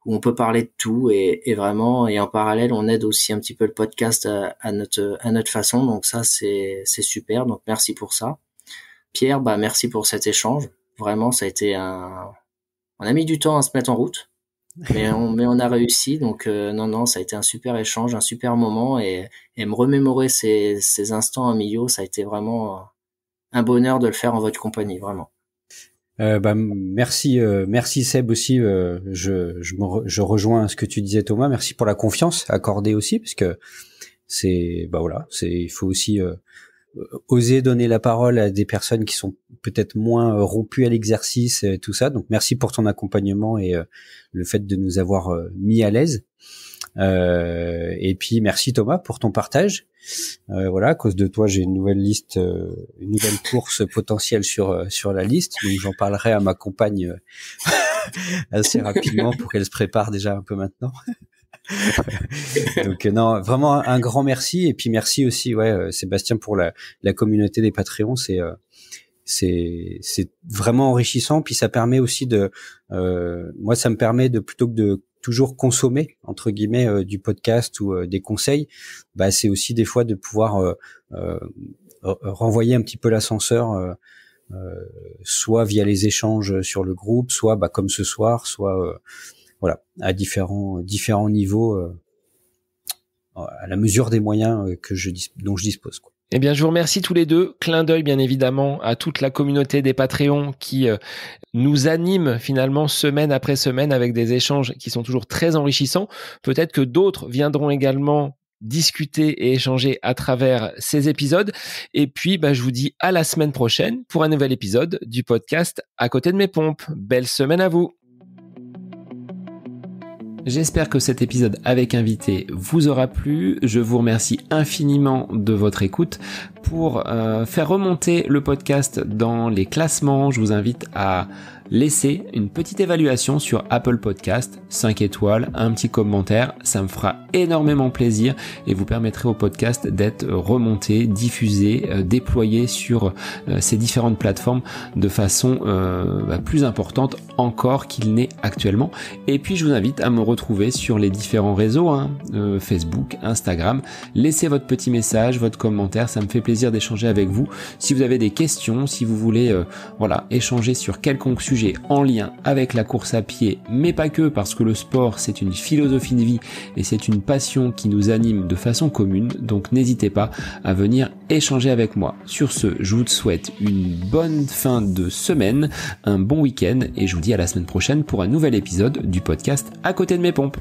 Speaker 2: on peut parler de tout et vraiment, et en parallèle on aide aussi un petit peu le podcast à notre façon. Donc ça c'est super. Donc merci pour ça. Pierre, merci pour cet échange. Vraiment, ça a été on a mis du temps à se mettre en route. Mais on a réussi, donc non, ça a été un super échange, un super moment, et me remémorer ces instants amicaux, ça a été vraiment un bonheur de le faire en votre compagnie, vraiment.
Speaker 3: Merci Seb aussi. Je rejoins ce que tu disais, Thomas. Merci pour la confiance accordée aussi, parce que il faut aussi oser donner la parole à des personnes qui sont peut-être moins rompues à l'exercice et tout ça. Donc merci pour ton accompagnement et le fait de nous avoir mis à l'aise. Et puis merci Thomas pour ton partage. À cause de toi, j'ai une nouvelle liste, une nouvelle course potentielle sur la liste. Donc j'en parlerai à ma compagne assez rapidement pour qu'elle se prépare déjà un peu maintenant. Donc non, vraiment un grand merci, et puis merci aussi Sébastien pour la communauté des Patreons. C'est vraiment enrichissant, puis ça permet aussi moi ça me permet de, plutôt que de toujours consommer entre guillemets du podcast ou des conseils, c'est aussi des fois de pouvoir renvoyer un petit peu l'ascenseur, soit via les échanges sur le groupe, soit comme ce soir, soit à différents niveaux, à la mesure des moyens dont je dispose, quoi.
Speaker 1: Eh bien, je vous remercie tous les deux. Clin d'œil, bien évidemment, à toute la communauté des Patreons qui nous anime finalement semaine après semaine avec des échanges qui sont toujours très enrichissants. Peut-être que d'autres viendront également discuter et échanger à travers ces épisodes. Et puis, je vous dis à la semaine prochaine pour un nouvel épisode du podcast À côté de mes pompes. Belle semaine à vous. J'espère que cet épisode avec invité vous aura plu. Je vous remercie infiniment de votre écoute. Pour faire remonter le podcast dans les classements, je vous invite à laisser une petite évaluation sur Apple Podcast, 5 étoiles, un petit commentaire, ça me fera énormément plaisir et vous permettrez au podcast d'être remonté, diffusé, déployé sur ces différentes plateformes de façon plus importante encore qu'il n'est actuellement. Et puis je vous invite à me retrouver sur les différents réseaux, Facebook, Instagram. Laissez votre petit message, votre commentaire, ça me fait plaisir d'échanger avec vous. Si vous avez des questions, si vous voulez échanger sur quelconque sujet en lien avec la course à pied, mais pas que, parce que le sport c'est une philosophie de vie et c'est une passion qui nous anime de façon commune, donc n'hésitez pas à venir échanger avec moi. Sur ce, je vous souhaite une bonne fin de semaine, un bon week-end et je vous dis à la semaine prochaine pour un nouvel épisode du podcast À côté de mes pompes.